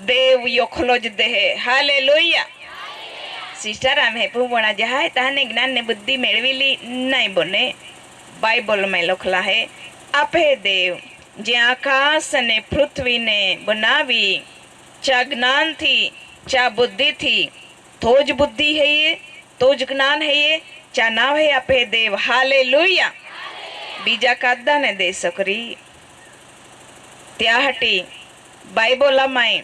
देव योखलोज देहे हालेलुया सिस्टर आम हेपु बना जहा ताने ज्ञान ने बुद्धि मेळविली नहीं बने बाइबल में लखला है आपे देव जे आकाश ने पृथ्वी ने बनावी चा ज्ञान थी चा बुद्धि थी तो ज बुद्धि है ये तो ज ज्ञान है ये चा नाव है आपे देव हालेलुया बीजा कादा ने दे सकरी त्याहटी बाइबल में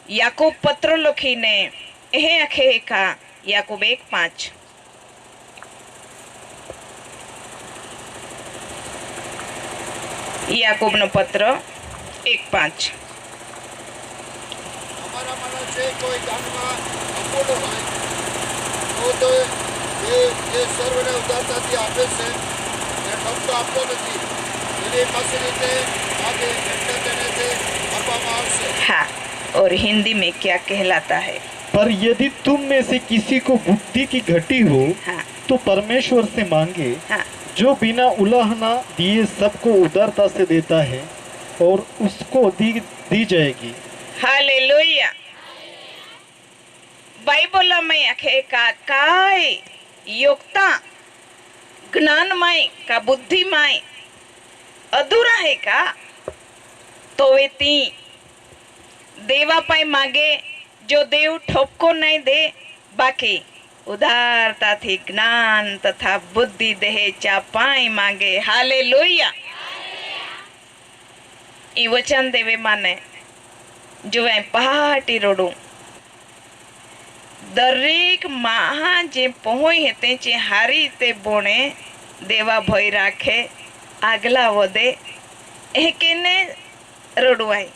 याकूब पत्र लखी ने एहे अखे का याकूब 1:5 याकूब नो पत्र 1:5 અમારા મનસે કોઈ જાણવા અપૂર્ણ હોય તો એ સર્વને ઉદારતાથી આપે છે એ ફક્ત આપતો નથી એની પાસે રીતે આગે ઘટના તેને તે આપવામાં આવશે। हाँ और हिंदी में क्या कहलाता है पर यदि तुम में से किसी को बुद्धि की घटी हो हाँ तो परमेश्वर से मांगे, हाँ जो बिना उलाहना दिए सबको उदारता से देता है और उसको दी जाएगी। हालेलुया बाइबल में अखे का काय योग्यता ज्ञानमय का बुद्धिमय अधूरा है का तो वे ती देवा पाए मांगे जो देव ठोको नहीं दे बाकी उदारता थी ज्ञान तथा बुद्धि देहे चा पाई मांगे हालेलुया ई वचन देवे माने जो पहाटी रोडू दरेक महा जे पहोई हेते चे हारी ते बोणे देवा भय राखे आगला वदे एकेने रोडवाई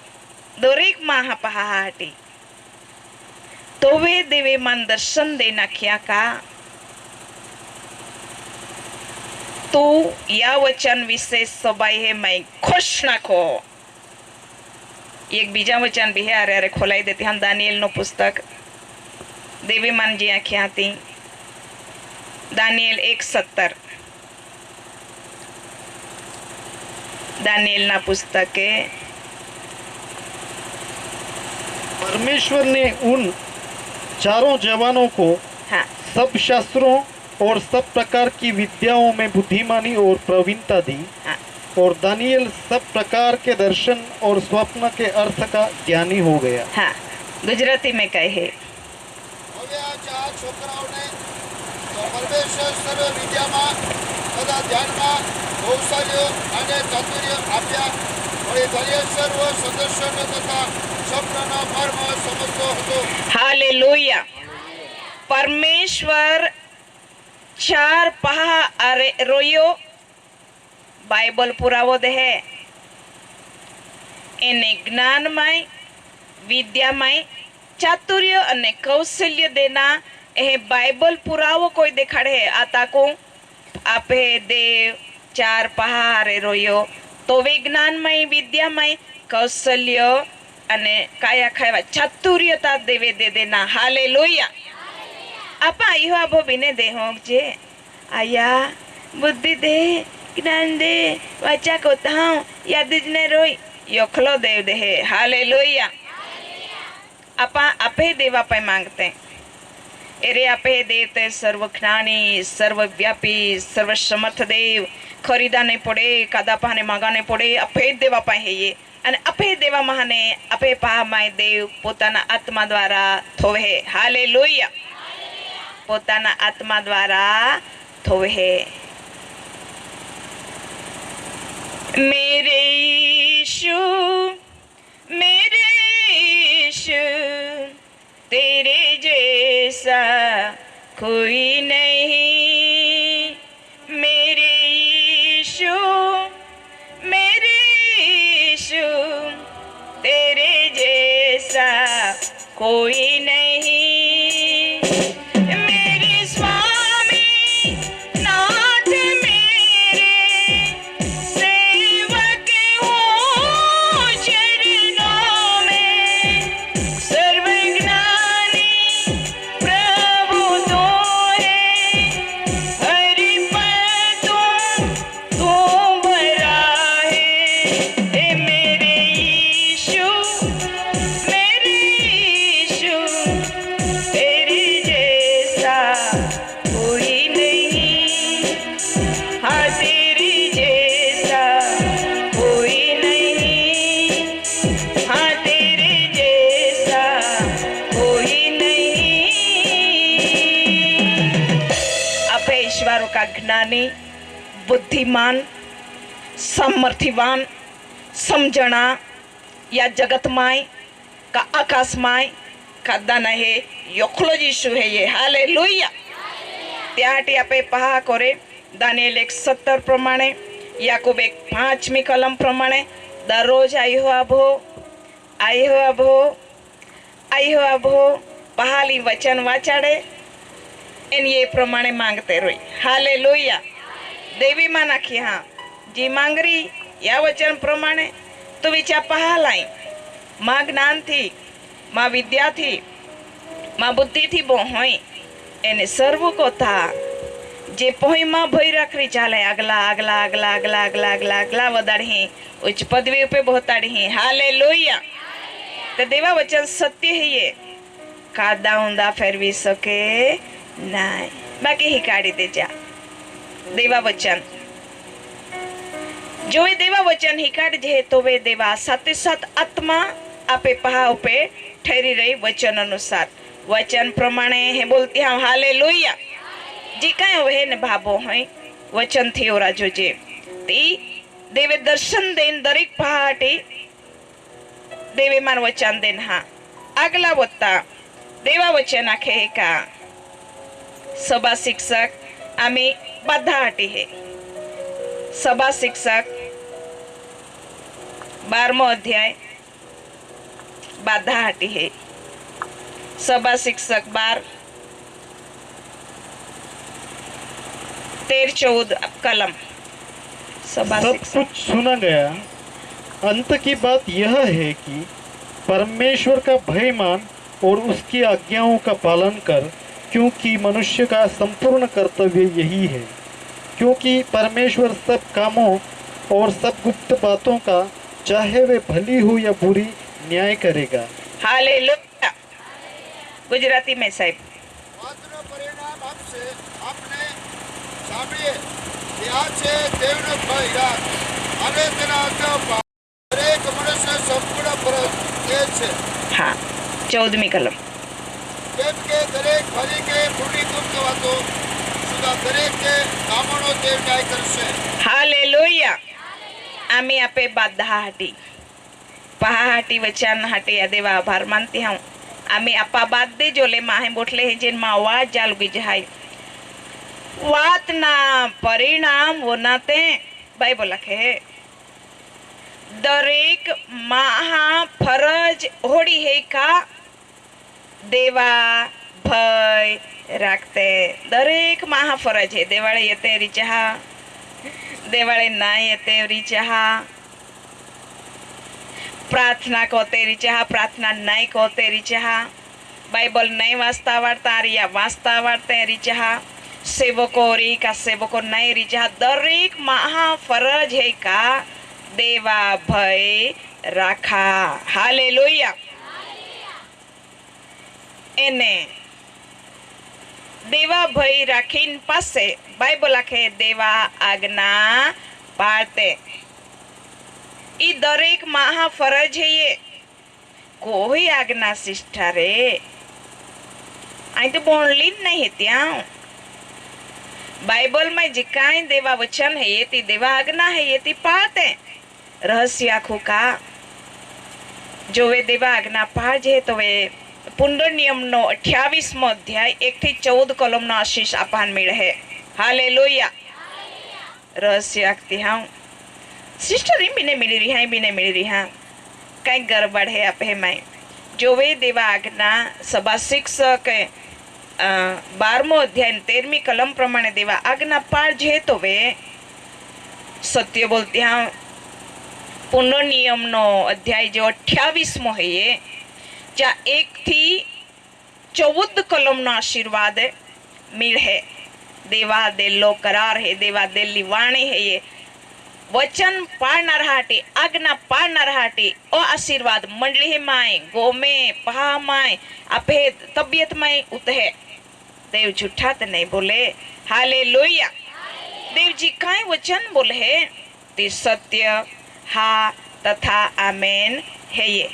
दरेक महा पहाटी तो वे देवे मन दर्शन दे नाख्या का तो या वचन विशेष सबाई है मैं खुश नाखो एक बीजा वचन भी है अरे खोलाई देती हम दानियल नो पुस्तक देवी मन जी आख्या थी दानियल 1:17 दानियल ना पुस्तक के परमेश्वर ने उन चारों जवानों को हाँ सब शास्त्रों और सब प्रकार की विद्याओं में बुद्धिमानी और प्रवीणता दी हाँ और दानियल सब प्रकार के दर्शन और स्वप्न के अर्थ का ज्ञानी हो गया। हाँ गुजराती में कहे હવે આ ચાર છોકરાઓને તો પરમેશ્વર સર્વ વિદ્યામાં તથા ધ્યાનમાં કૌશલ્ય અને ચાતુર્ય આપ્યા વળી દાનિયેલ સર્વ સદસ્યોને તથા સ્વપ્નના મર્મ સમજતો હતો। हालेलुया परमेश्वर चार पहा अरे रोयो बाइबल पुरावो दे है एने ज्ञानमय विद्यामय चातुर्य अने कौशल्य देना ए बाइबल पुरावो कोई देखाड़े है आता को आपे देव चार पहारे रोयो तो विज्ञानमय विद्यामय कौशल्य अने काया खावा चातुर्यता देवे दे देना हालेलुया आपा इहो आभो बिने दे होंग जे आया बुद्धि दे ज्ञान दे वाचा को ताऊ याद ने रोई योखलो देव देहे हालेलुया। आपे देवा पे मांगते हैं एरे आपे देते सर्वज्ञानी सर्वव्यापी सर्वसमर्थ देव खरीदा नहीं पड़े कादा पाने मांगा नहीं पड़े आपे देवा पाए है ये અને આપે દેવા મહાને આપે પામાય દેવ પોતાના આત્મા દ્વારા થોવે હાલેલુયા પોતાના આત્મા દ્વારા થોવે मेरे यीशु तेरे जैसा कोई नहीं मेरे यीशु तेरे जैसा कोई नहीं मेरे स्वामी नाथ मेरे सेवक हो चरणों में सर्वज्ञानी प्रभु तो है हर पल तू भरा है मेरे यीशु तेरे जैसा कोई नहीं हाँ तेरे जैसा कोई नहीं हाँ तेरे जैसा कोई नहीं आपे ईश्वरों का ज्ञानी बुद्धिमान सामर्थ्यवान समझना या जगत माय का आकाश माय का नाही योखलो यीशु है ये हालेलुया त्याटी आपे पहा करे दानिएल 1:17 प्रमाणे याकूब 1:5 कलम प्रमाणे दररोज आई हो अभो पहाली वचन वाचाड़े एन ये प्रमाणे मांगते रोई हालेलुया देवी मां नाखी हाँ जी मांगरी या वचन प्रमाणे तो विचार पहालाई मां ज्ञान थी मां विद्या थी मां बुद्धि थी बो होई एने सर्व को था जे पोई मां भई रखरी चाले अगला अगला अगला अगला अगला अगला अगला वदाड़ी उच्च पदवी पे बहुताड़ी हालेलुया तो देवा वचन सत्य है ये कादा ऊंदा फेरवी सके नहीं बाकी ही काढ़ी दे जा देवा वचन जो वे देवा वचन ही काढ़ जे तो वे देवा साथ साथ आत्मा आपे पहा पे ठहरी रही वचन अनुसार वचन प्रमाणे हे बोलती हाँ हालेलुया जी कहीं वे ने भाबो है वचन थी ओरा जोजे ती देवे दर्शन देन दरेक पहाटी देवे मान वचन देन हाँ अगला वत्ता देवा वचन आखे का सभा शिक्षक आम्ही बाधा हाटी है सभा शिक्षक 12 अध्याय बाधा हाटी है सभा शिक्षक 12 13-14 कलम सभा सब शिक्षक कुछ सुना गया अंत की बात यह है कि परमेश्वर का भय मान और उसकी आज्ञाओं का पालन कर क्योंकि मनुष्य का संपूर्ण कर्तव्य यही है क्योंकि परमेश्वर सब कामों और सब गुप्त बातों का चाहे वे भली हो या बुरी न्याय करेगा हालेलुया गुजराती में साहब વાતનું પરિણામ આપશે આપને સાંભળીએ કે આ છે દેવનો ભય રાખ અને તેના આજ્ઞા પાળન. દરેક મનુષ્ય સંપૂર્ણ ફરજ એ છે हाँ 14મી कलम કેમ કે દરેક ભલી કે ખોટી ગુપ્ત વાતો સુધા દરેક કે કામોનો દેવ ન્યાય કરશે. हालेलुया आम्ही आपे बाधा हाटी पहा हाटी वचन हाटी या देवा आभार मानती हूँ आम्ही आपा बाद दे जोले माहे बोटले हैं जिन मा आवाज जाल गई जहाई वात ना परिणाम वो नाते बाइबल लखे है दरेक महा फरज होड़ी है का देवा भय राखते दरेक महा फरज है देवाळे येते रिचहा देवाळे ना येते रिचहा प्रार्थना कोते रिचहा प्रार्थना नहीं कोते रिचहा बाइबल नहीं वाचता वार्ता रिया वाचता वार्ते रिचहा सेवको री का सेवको नहीं रिचहा दरेक महा फरज है का देवा भय રાખા. હાલેલુયા. એને દેવા ભય રાખીને પાસે બાઇબલ આખે દેવા આજ્ઞા પાળતે. ઈ દરેક મહા ફરજ है ये. कोई आज्ञा शिष्टा रे आई तो बोलली नहीं है त्या. बाइबल में जे काई देवा वचन है ये ती देवा आज्ञा है ये ती पाते. रहस्य आखू का जो वे देवा आज्ञा पाजे तो वे पुंडर नियम नो 28मो अध्याय 1 થી 14 कलम नो आशीष आपान मिले. हालेलुया. रहस्य आखती हाँ सिस्टर ही बिने मिली रही है बिने मिली रही हाँ कई गड़बड़ है आप है मैं जो वे देवा आज्ञा सभा शिक्षक 12मो अध्याय 13મી कलम प्रमाणे देवा आज्ञा पाळजे तो वे सत्य बोलती हाँ पुनः नियम नो अध्याय जो 28मो है ये जा 1 થી 14 कलम नो आशीर्वाद मिल है. देवा देलो करार है देवा देली वाणी है ये वचन पाळणार हाटी आज्ञा पाळणार हाटी ओ आशीर्वाद मंडली है माय गोमे पहा माय आपे तबियत माय उतहे. देव झूठा तो नहीं बोले. हालेलुया. देव जी काय वचन बोले है ते सत्य हा तथा आमेन है ये.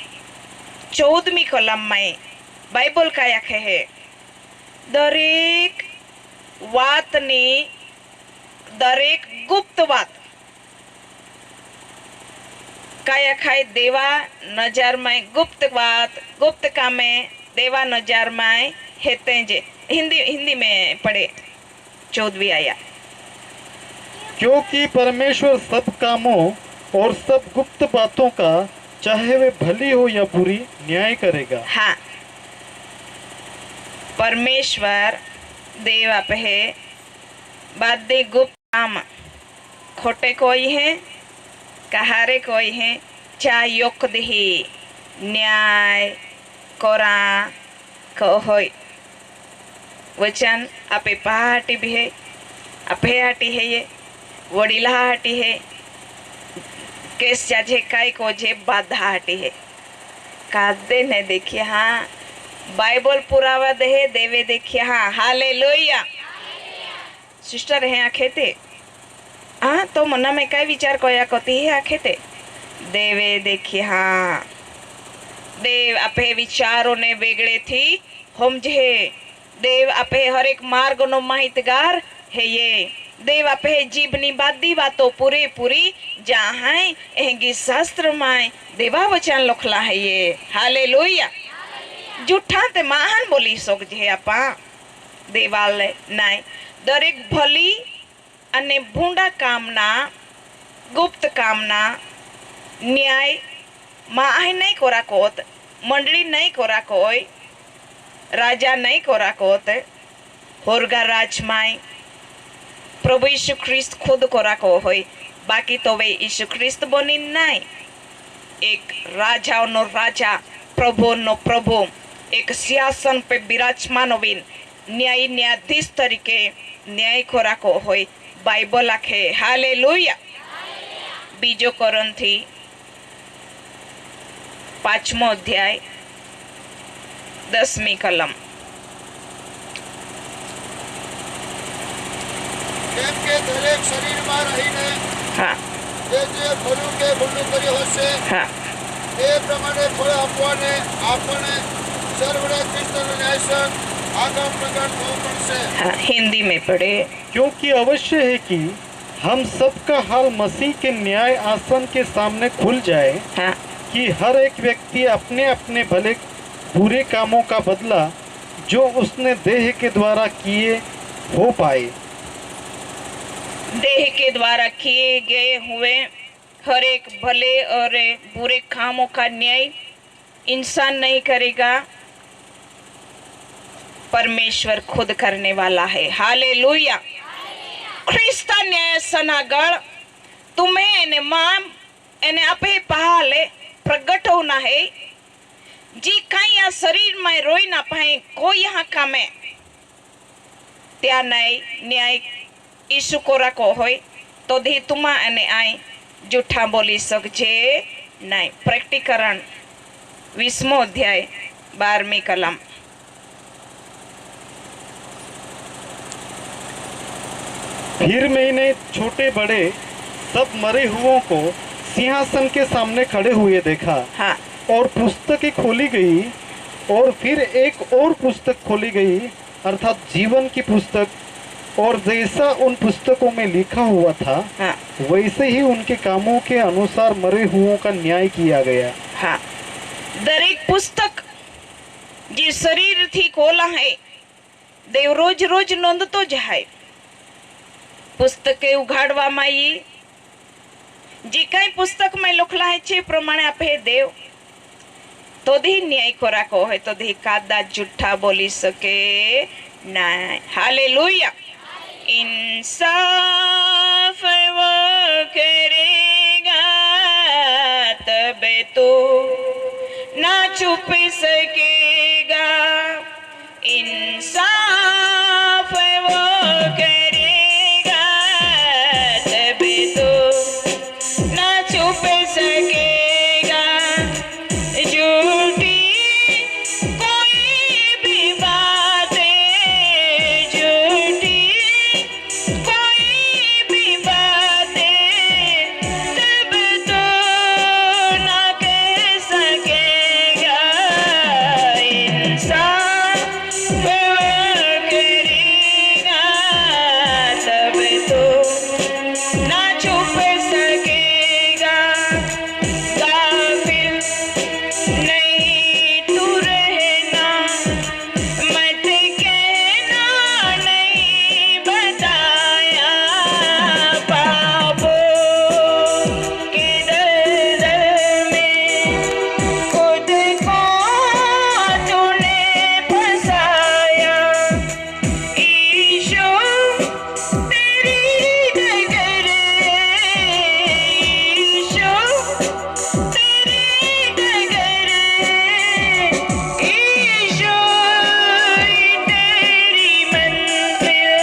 14મી कलम में बाइबल का आखे है दरेक वात ने दरेक गुप्त वात काया खाए देवा नजर में गुप्त बात गुप्त कामे देवा नजर में हेते जे. हिंदी में पढ़े 14वीं आया. क्योंकि परमेश्वर सब कामों और सब गुप्त बातों का चाहे वे भली हो या बुरी न्याय करेगा. हाँ परमेश्वर देव आप है बादे गुप्त काम खोटे कोई है कहारे कोई है चा योक दही न्याय कोरा कोई वचन आपे पहाटी भी है आपे हाटी है ये वडीला हाटी है केस जाजे काई को जे बाधा हाटी है. कादे ने देखिए हाँ बाइबल पुरावा दे देवे देखिए हाँ. हालेलुया. सिस्टर है आखेते हाँ तो मना में कई विचार कोया कोती है आखेते देवे देखिए हाँ. देव आपे विचारों ने वेगड़े थी समझे. देव आपे हर एक मार्ग नो माहितगार है ये. देव आपे जीवनी बादी बातों पूरी पूरी जहाँ एंगी शास्त्र में देवा वचन लखला है ये. हालेलुया. जूठा ते महान बोली सोक जे आपा देवाले नाय दरेक भली अने भूंडा कामना गुप्त कामना न्याय माह नहीं कोरा कोत मंडली नहीं कोरा कोई राजा नहीं कोरा कोत होरगा राजमाय प्रभु यीशु ख्रिस्त खुद कोरा को होय. बाकी तो वे यीशु ख्रिस्त बनी नहीं. एक राजा नो राजा प्रभु नो प्रभु एक सिंहासन पे विराजमान होविन न्याय न्यायाधीश तरीके न्याय खोरा को होय बाइबल आखे. हालेलुया. बीजो कोरिन्थी 5मो अध्याय 10મી कलम. કેમ કે દરેક શરીરમાં રહીને हाँ જે ભલું કે ભૂલું કર્યું હશે हाँ તે પ્રમાણે ફળ આપવાને આપણે સર્વડા ક્રિસ્તનો ન્યાયસન આગમ પ્રગટ થવું પડશે. हाँ हिंदी में पढ़े. क्योंकि अवश्य है कि हम सबका हाल मसीह के न्याय आसन के सामने खुल जाए हाँ कि हर एक व्यक्ति अपने अपने भले बुरे कामों का बदला जो उसने देह के द्वारा किए हो पाए. देह के द्वारा किए गए हुए हर एक भले और बुरे कामों का न्याय इंसान नहीं करेगा परमेश्वर खुद करने वाला है. हालेलुया. ख्रिस्ता न्याय सनागळ तुम्हें एने माम एने आपे पहाले प्रगट होना है जी कहीं या शरीर में रोई ना पाए कोई यहाँ कामे त्या नहीं न्याय ईशु को रखो होय तो धी तुमा एने आई जूठा बोली सकजे नहीं। प्रकटीकरण 20वां अध्याय 12वीं कलम। फिर मैंने छोटे बड़े सब मरे हुओं को सिंहासन के सामने खड़े हुए देखा, हाँ, और पुस्तकें खोली गई, और फिर एक और पुस्तक खोली गई, अर्थात जीवन की पुस्तक, और जैसा उन पुस्तकों में लिखा हुआ था हाँ, वैसे ही उनके कामों के अनुसार मरे हुओं का न्याय किया गया। हाँ। दरेक पुस्तक जी शरीर थी खोला है, देव रोज रोज नोंद तो जाए। पुस्तके उघाड़वा माई जी कई पुस्तक में लखला है छे प्रमाणे आपे देव तो दी न्याय कराको है, तो दी कादा झूठा बोली सके नहीं। हालेलुया। इंसाफ वो करेगा तबे तो ना छुप सकेगा। इंसाफ वो करेगा तबे तो ना छुप सकेगा। झूठी कोई भी बातें, झूठी कोई भी बातें तब तो ना कह सकेगा। इंसाफ वो करेगा तब तो ना छुप सकेगा। गाफिल नहीं तू रहना, मत कहना नहीं बताया। पापों के दलदल में खुद को तूने फंसाया। ईशो तेरी डगर, ईशो तेरी डगर, ईशो तेरी मंजिल।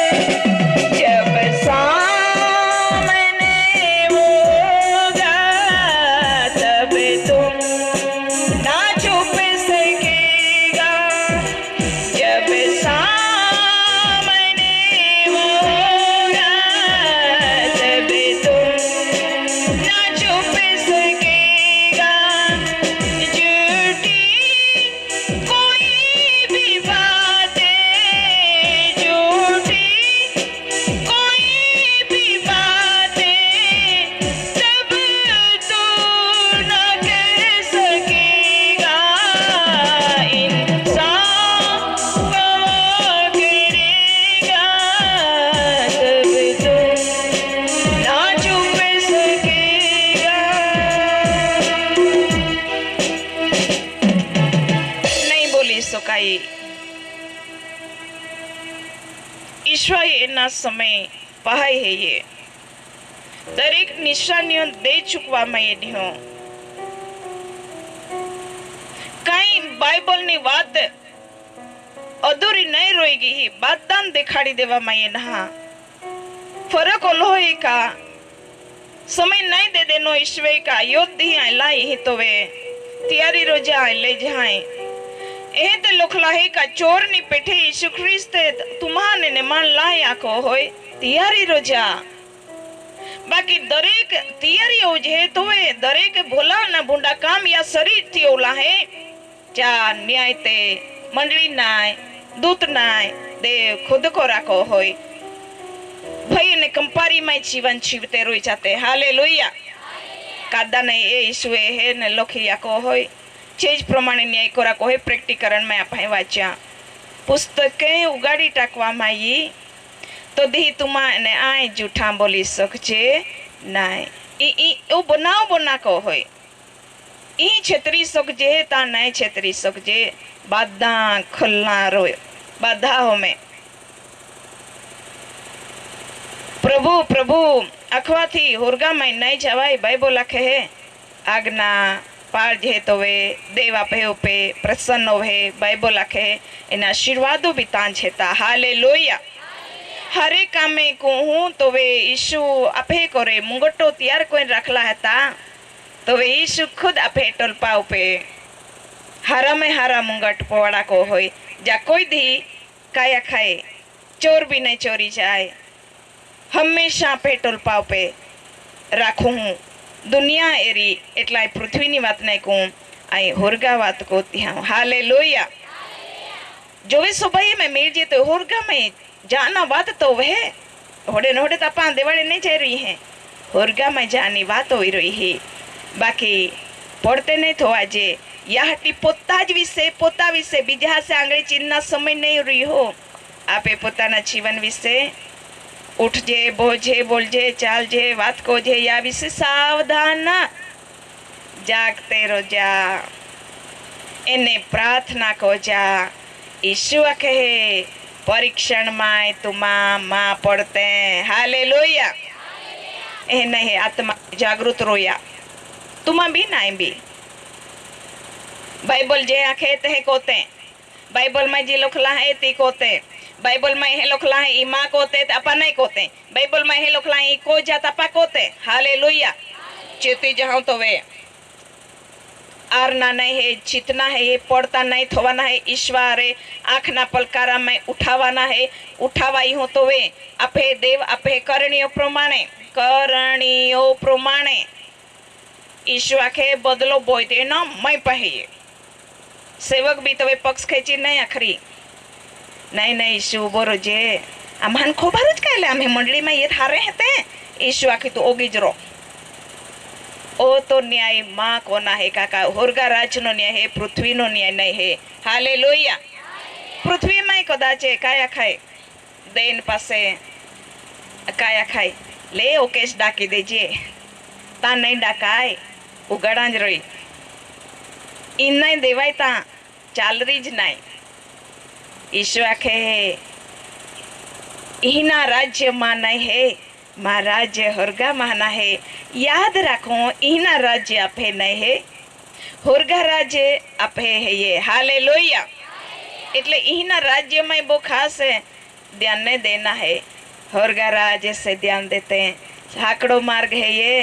जब सामने वो होगा तब तुम ना छुप सकेगा। जब सामने वो होगा तब तुम ना छुप सकेगा। झूठी कोई भी बातें, झूठी कोई भी बातें तब तो ना कह सकेगा। इंसाफ वो करेगा तब तो ना छुप सकेगा। नहीं बोली सकाई। ईश्वर एना समय पहाय है ये दरेक निशानियों दे चुकवा में ये ढियो। कई बाइबल नी बात अधूरी नहीं रोएगी ही बातदान दिखाड़ी देवा में ये नहा फर्क ओलो है का समय नहीं दे देनो। ईश्वर का योद्धि आई लाई ही तो वे तियारी रोजा ले जाए। एह ते लोखला है का चोर नी पेठे यीशु ख्रिस्त तुम्हाने ने मान लाया को होय तियारी रोजा। बाकी दरेक तियारी हो जे तो वे दरेक भोला ना बुंडा काम या शरीर थी ओला है जा न्याय ते मंडली नाय दूत नाय देव खुद को राखो होय। भाई ने कंपारी में जीवन जीवते रोई जाते। हालेलुया। कादा ने ए ईश्वे है ने लोखिया को होय चेज प्रमाणे न्याय कोरा को है। प्रकटीकरण में आप वाचा पुस्तकें उगाड़ी टाकवा माई तो दी तुमा ने आए जूठा बोली सकजे नाय। ई ओ बनाव बना को होय ई छेतरी सकजे ता नहीं छेतरी सकजे। बाधा खुलना रोय बाधा हो में प्रभु प्रभु अखवा थी होरगा में नहीं जवाई बाइबल लखे है। आज्ञा पार जे तो वे देव आपे उपे प्रसन्न होवे बाइबल लखे है। इन आशीर्वादों भी तान छेता। हालेलुया। हरे कामे को हूँ तो वे यीशु आपे करे मुंगटो तैयार कोई रखला है ता तो वे यीशु खुद अपे टोलपा पे हारा में हारा मुंगट पोवाड़ा को होय जा कोई दी काया खाए चोर भी नहीं चोरी जाए हमेशा पे टोलपा पे राखू हूँ दुनिया एरी एटला पृथ्वी नी बात नहीं कहूँ आई होरगा बात को ત્યાં हालेलुया जो वे सुबह में मिल जे तो होरगा में जाना बात तो वह होड़े नोड़े तपा देवाड़े नहीं जा रही हैं होरगा में जानी बात हो रही है बाकी पढ़ते नहीं तो आजे याहटी पोता ज विषे बीजा से आंगळे चीनना समय नहीं रही हो आपे पोताना जीवन विषे उठजे बोझे बोलजे चालजे बात कोजे या विषे सावधान जागते रोजा एने प्रार्थना को जा ईशु कहे परीक्षण माय तुमा माँ पढ़ते हालेलुया ए नहीं आत्मा जागृत रोया तुमा भी नाई भी बाइबल जे आखे ते कोते बाइबल में जी लोखला है ती कोते बाइबल में हे लोखला है ई माँ कोते अपा नहीं कोते बाइबल में हे लोखला है ई को जात अपा कोते हालेलुया चेती जहाँ तो वे आरना नहीं है चितना है ये पड़ता नहीं थोवाना है ईश्वरे आँख ना पलकारा में उठावाना है उठावाई हो तो वे अपे देव अपे करणीय प्रमाणे ईश्वर के बदलो बोय देना मैं पहिए सेवक भी तो वे पक्ष खेची नहीं आखरी नहीं ईशु बोरो जे आमान खोबारज कहले आमे मंडली में ये थारे हेते ईशु आखी तो ओगी जरो ओ तो न्याय माँ को ना है काका होरगा राज नो न्याय है पृथ्वी नो न्याय नहीं है हालेलुया पृथ्वी में कदाचे काया खाए देन पासे काया खाए ले ओकेश डाकी देजे ता नहीं डाकाय उगड़ांज रही इन नहीं देवाय ता चालरीज नहीं ईशु आखे इना राज्य माना है माँ राज्य होरगा माना है याद रखो इना राज्य आपे नहीं है होरगा राज्य आपे है ये हालेलुया એટલે इना राज्य में वो खास है ध्यान नहीं देना है होरगा राज्य से ध्यान देते हैं हाकड़ो मार्ग है ये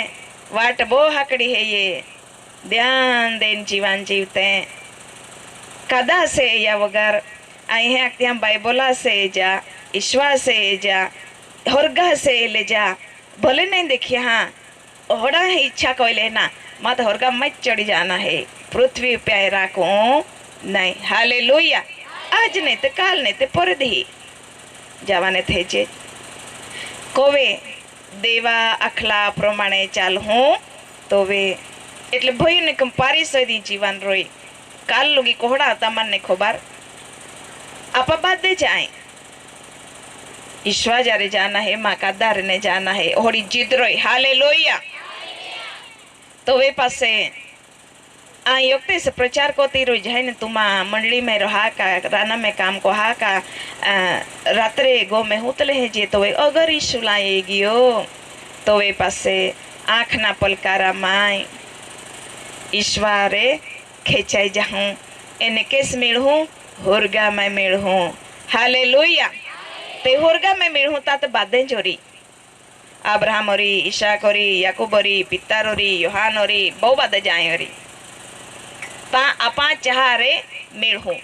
वाट बो हाकड़ी है ये ध्यान देन जीवन जीवते हैं कदा से या वगर आई है अक्तियाँ बाइबला से जा ईश्वर से जा होरगा से ले जा भले नहीं देखिए हाँ ओड़ा है इच्छा कोई लेना मत होरगा मत चढ़ जाना है पृथ्वी पे राखो नहीं हालेलुया आज नहीं तो काल नहीं तो पर दी जवाने थे जे कोवे देवा अखला प्रमाणे चाल हूँ तो वे એટલે ભયું ને કંપારી સદી જીવન રોઈ કાલ લોગી કોહડા તમન ને ખબર आपा बात दे जाए ईश्वर जारे जाना है माँ का दार ने जाना है होड़ी जिद रोई हालेलुया तो वे पासे आ योक्ते से प्रचार को तीरो जाए ने तुमा मंडली में रहा का राना में काम को हा का रात्रे गो में हुतले है जे तो वे अगर ईशु लाएगी हो तो वे पासे आँख ना पलकारा माय ईश्वरे खेचाई जाऊं एने केस मिलूं होरगा में मिलूं हालेलुया ते होरगा में मिलूं तात बादे जोरी अब्राहम ओरी इसाक ओरी याकूब ओरी पितार ओरी योहान ओरी बहु बादे जाए ओरी ता आपा चाहरे मिलूं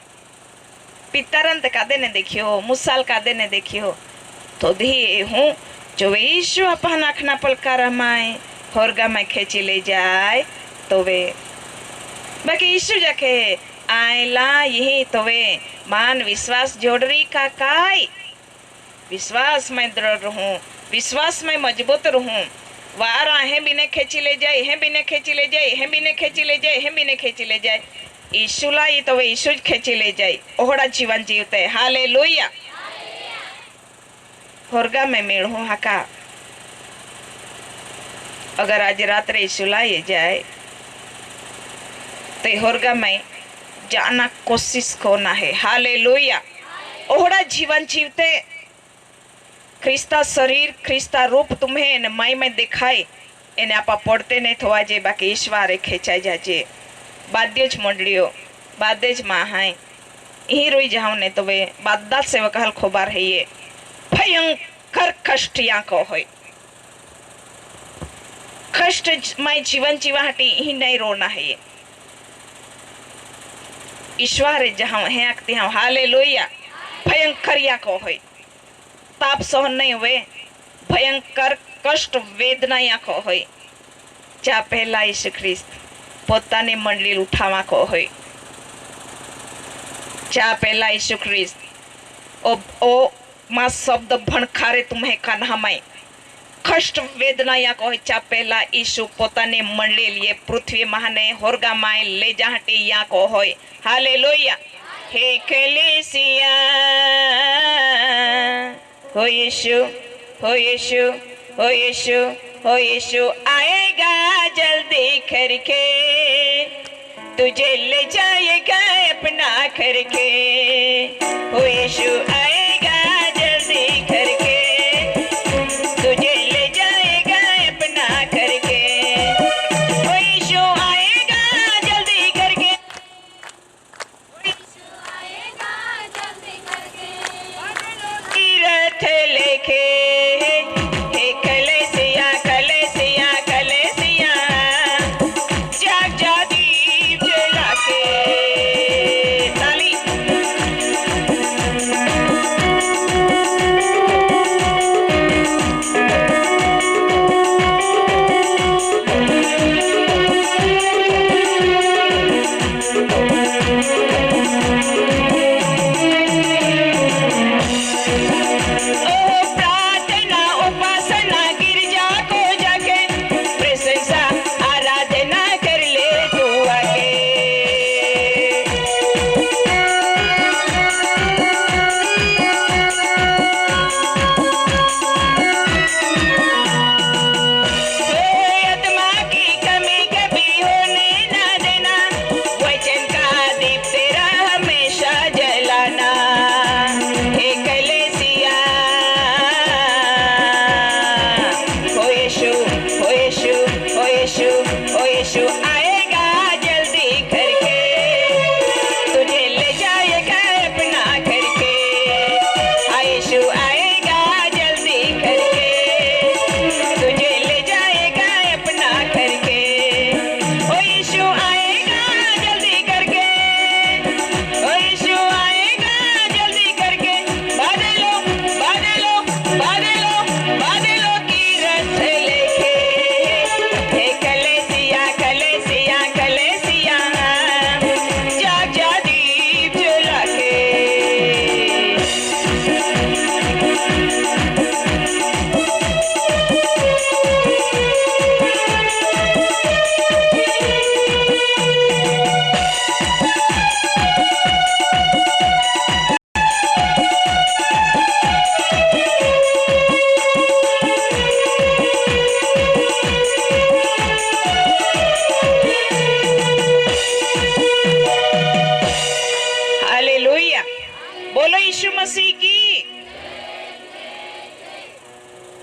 पितारंत कादे ने देखियो मुसाल कादे ने देखियो तो दी हूँ जो यीशु आपा नाखना पलकारा माए होरगा में खेची ले जाए तो वे बाकी यीशु जाके आयला यही तो वे मान विश्वास जोड़री का काय विश्वास में दृढ़ रहूं विश्वास में मजबूत रहूं वार आहे बिने खेची ले जाए है बिने खेची ले जाए है बिने खेची ले जाए है बिने खेची ले जाए यीशु ला ये तो वे यीशु खेची ले जाए ओहड़ा जीवन जीवते हालेलुया होरगा में मेल हूँ हका अगर आज रात यीशु ला ये जाए तो होरगा में जाना कोशिश कोना है हालेलुया ओहड़ा जीवन जीवते ख्रिस्ता शरीर ख्रिस्ता रूप तुम्हें इन मई में दिखाए इन्हें आपा पढ़ते नहीं थोआ जे बाकी ईश्वर खेचाई जाजे बाध्यज मंडलियों बाध्यज माँ है यही रोई जाऊँ ने तो वे बाद्दा से वकहल खोबार है ये भयंकर कष्टियाँ को होई कष्टमय जीवन जीवाटी ही नहीं रोना है। ये ईश्वर जहाँ है आखते हम हालेलुया। भयंकर या को है ताप सहन नहीं हुए, भयंकर कष्ट वेदना या को है। चा पहला यीशु ख्रिस्त પોતાની મંડળી ઉઠાવા કો હોય। चा पहला यीशु ख्रिस्त ओ मां शब्द भणखारे तुम्हें कन्हामाय कष्ट वेदना या को चा पहला यीशु પોતાની મંડળી लिए पृथ्वी महाने होरगा माय ले जाहटे या को होय। हालेलुया। हे कलेसिया हो यीशु हो यीशु हो यीशु हो यीशु आएगा जल्दी करके तुझे ले जाएगा अपना करके। हो यीशु आएगा जल्दी करके तुझे ले जाएगा अपना करके। हो यीशु आएगा जल्दी करके, तीरथ लेके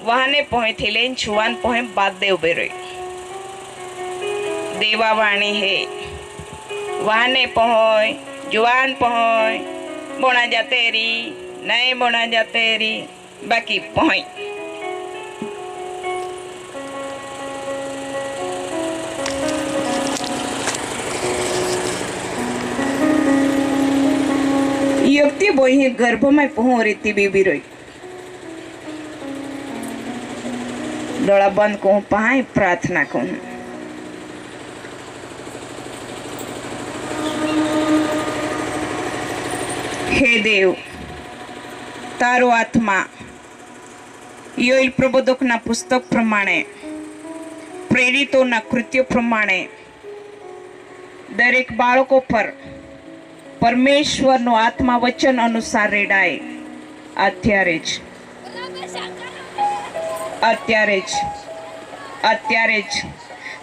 वहाने पोहे थी लेन छुआन पोहे बाद दे उबे रही देवा वाणी है। वहाने पोहोय जुआन पोहोय बोना जातेरी नहीं बोना जातेरी बाकी पोहोय। युक्ति बोही गर्भ में पोह रीति बीबी रही डोला बंद कहूँ पाए प्रार्थना कहूँ। हे देव तारो आत्मा योएल प्रबोधकना पुस्तक प्रमाणे प्रेरितोना कृत्य प्रमाणे दरेक बाळको पर परमेश्वरનો આત્મા વચન અનુસાર રેડાય અત્યારે જ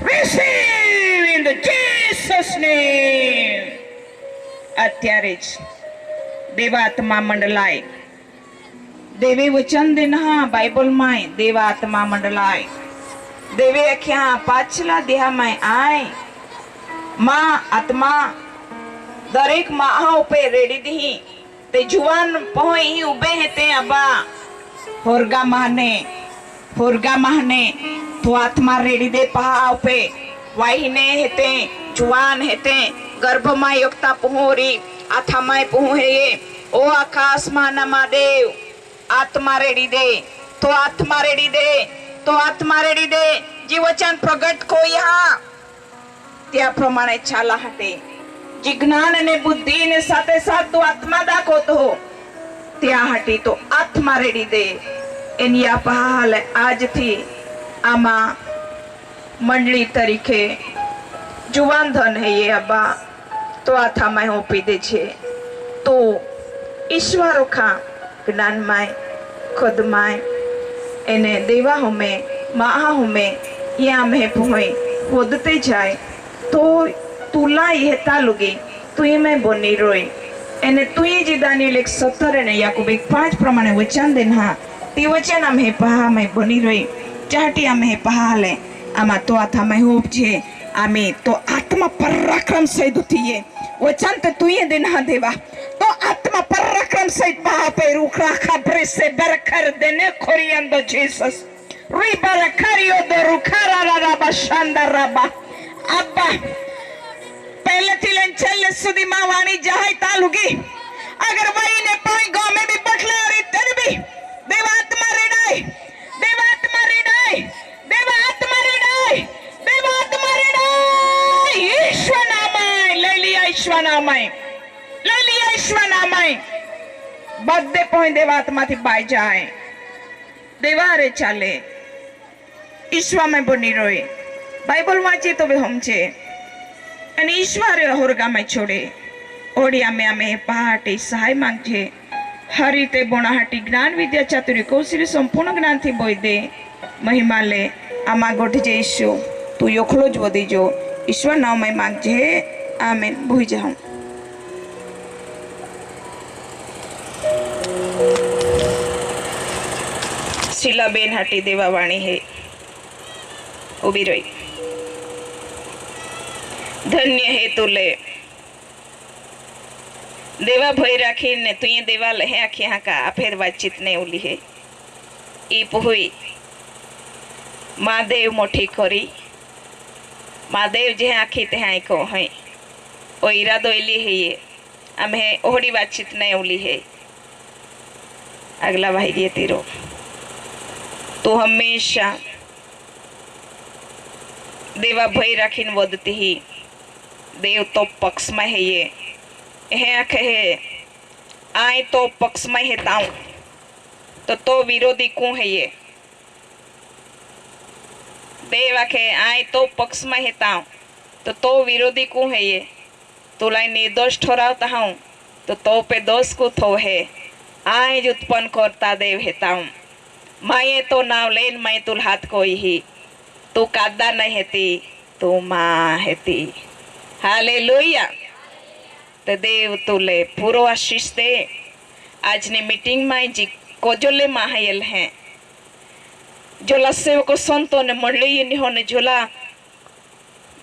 receive in the Jesus name અત્યારે જ देवात्मा मंडलाय देवे वचन देना बाइबल माय देवात्मा मंडलाय देवे अख्या पाछला देहा माय आय मां आत्मा दरेक माँ पे रेडी दी ते जुवान पोहे ही उबे हैं ते अबा होरगा महने तो आत्मा रेडी दे पहा पे वाहिने हेते जुआन हेते गर्भ में युक्ता पुहोरी आथा में पुहे ओ आकाश मानमा देव आत्मा रेडी दे तो आत्मा रेडी दे तो आत्मा रेडी दे जी वचन प्रगट को यहाँ त्याप्रमाणे चाला हटे जी ज्ञान ने बुद्धि ने साथे साथ तो आत्मा दाखवतो त्या हटी तो आत्मा रेडी दे एनी आ पहाल आज थी आमा मंडली तरीके जुवान धन है ये अब्बा तो आथा में होपी दे छे तो ईश्वरो खा ज्ञान माय खुद माय एने देवा हमें माहा हमें या में पुहे होदते जाए तो तुला ये तालुगे तू ये मैं बनी रोई एने तू ये जी दानियल 1:17 ने याकूब 1:5 प्रमाणे वचन देना ती वचन आम्हे पहा मैं बनी रोई चाहती आम्हे पहा ले आमा तो आथा मैं होप छे आमे तो आत्मा पराक्रम सहित उठीए वचन तो तू ये देना देवा तो आत्मा पराक्रम सहित पहा पे रुखरा खबरे से बरकर देने खोरियंदो जीसस रुई बरकरियो दो रुखरा राबा शानदार राबा अब्बा पहले तिलन चल सुधी मां वाणी जहाय तालुगी अगर वही ने पाई गांव में भी बटला और इधर भी देवात्मा रेडाई देवात्मा रेडाई देवात्मा रेडाई देवात्मा रेडाई ईश्वर नामाय ले लिया ईश्वर नामाय ले लिया ईश्वर नामाय बद्दे पोई देवात्मा थी बाई जाए देवारे चाले ईश्वर में बनी रोए बाइबल वांचे तो भी हम छे અને ઈશ્વરે હોરગામાં છોડે ઓડિયા में आमे पहाटे सहाय मांगे हरिते बोणाहाटी ज्ञान विद्या चातुर्य कौशल्य संपूर्ण ज्ञान थी बोई दे महिमा ले आमा गोठी जे ईशु तू योखलो ज वधी जो ईश्वर नाम में मांगे आमेन भूई जाऊं शीला बेन हाटी देवा वाणी है उभी रही धन्य है तुले देवा भय राखी ने तु ये देवा लहे आखी हाँ का फिर बातचीत ने उली है ई पुहुई महादेव मोठी करी महादेव जे आखी ते हाँ को है ओ इरादो इली है ये हमें ओहड़ी बातचीत ने उली है अगला भाई दिए तीरो तो हमेशा देवा भय राखी वदती ही देव तो पक्ष में है ये आखे है आए तो पक्ष में है ताऊ तो विरोधी कौन है ये देव आखे आए तो पक्ष में है ताऊ तो विरोधी कौन है ये तुला निर्दोष ठहरावता हूँ तो पे दोष को थो है आए ज उत्पन्न करता देव है ताऊ माए तो नाव लेन मैं तुल हाथ कोई ही तू कादा नहीं हेती तू माँ हेती हालेलुया तो देव तुले पूरो आशीष दे आज ने मीटिंग में जी कोजोले माहयल हैं जोला सेवको संतों ने मंडली ने जोला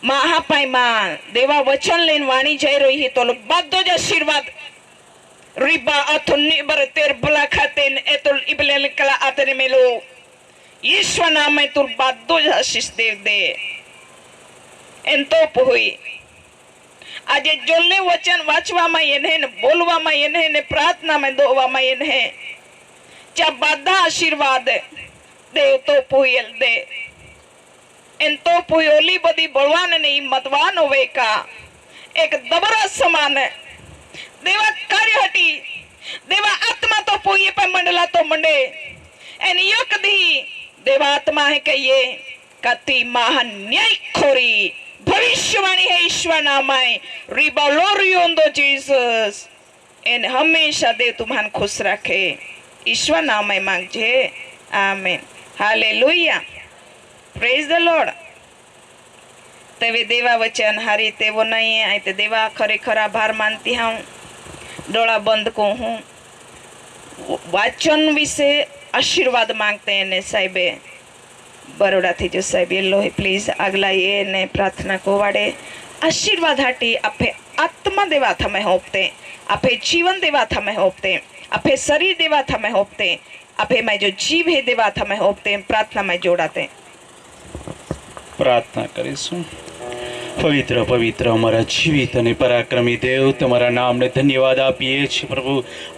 महापाई माँ देवा वचन लेन वाणी जय रही है तो बद्दो ज आशीर्वाद रिबा अथुन्नी बर तेर बला खातेन एतुल इबलेल कला आतने मेलो ईश्वर नाम में तुल बद्दो ज आशीष देव दे एंतो पुहुई आज जोलने वचन वाचवा में येने बोलवा में येने प्रार्थना में दोवा में येने चा बाधा आशीर्वाद देव तो पुयल दे इन तो पुयोली बदी बलवान ने मतवान होवे का एक दबरा समान देवा कार्य हटी देवा आत्मा तो पुये पे मंडला तो मंडे एन यक दी देवा आत्मा है कहिए कति महान न्याय खोरी भविष्यवाणी है ईश्वर नाम है रिबलोरियोंदो जीसस इन हमेशा देव तुम्हान खुश रखे ईश्वर नाम में मांगे आमीन हालेलुया प्रेज द लॉर्ड तेवे देवा वचन हारी तेवो नहीं है ते देवा खरेखर आभार मानती हूँ डोळा बंद को हूँ वाचन विषे आशीर्वाद मांगते हैं साहिबे बरोड़ा थी जो साहब ये लो प्लीज अगला ये ने प्रार्थना को वाड़े आशीर्वाद हाटी आपे आत्मा देवा था मैं होपते आपे जीवन देवा था मैं होपते आपे शरीर देवा था मैं होपते आपे मैं जो जीव है देवा था मैं होपते प्रार्थना में जोड़ाते પ્રાર્થના કરીશું. પવિત્ર પવિત્ર અમારા જીવિત અને પરાક્રમી દેવ, તમારા નામને ધન્યવાદ આપીએ છીએ પ્રભુ.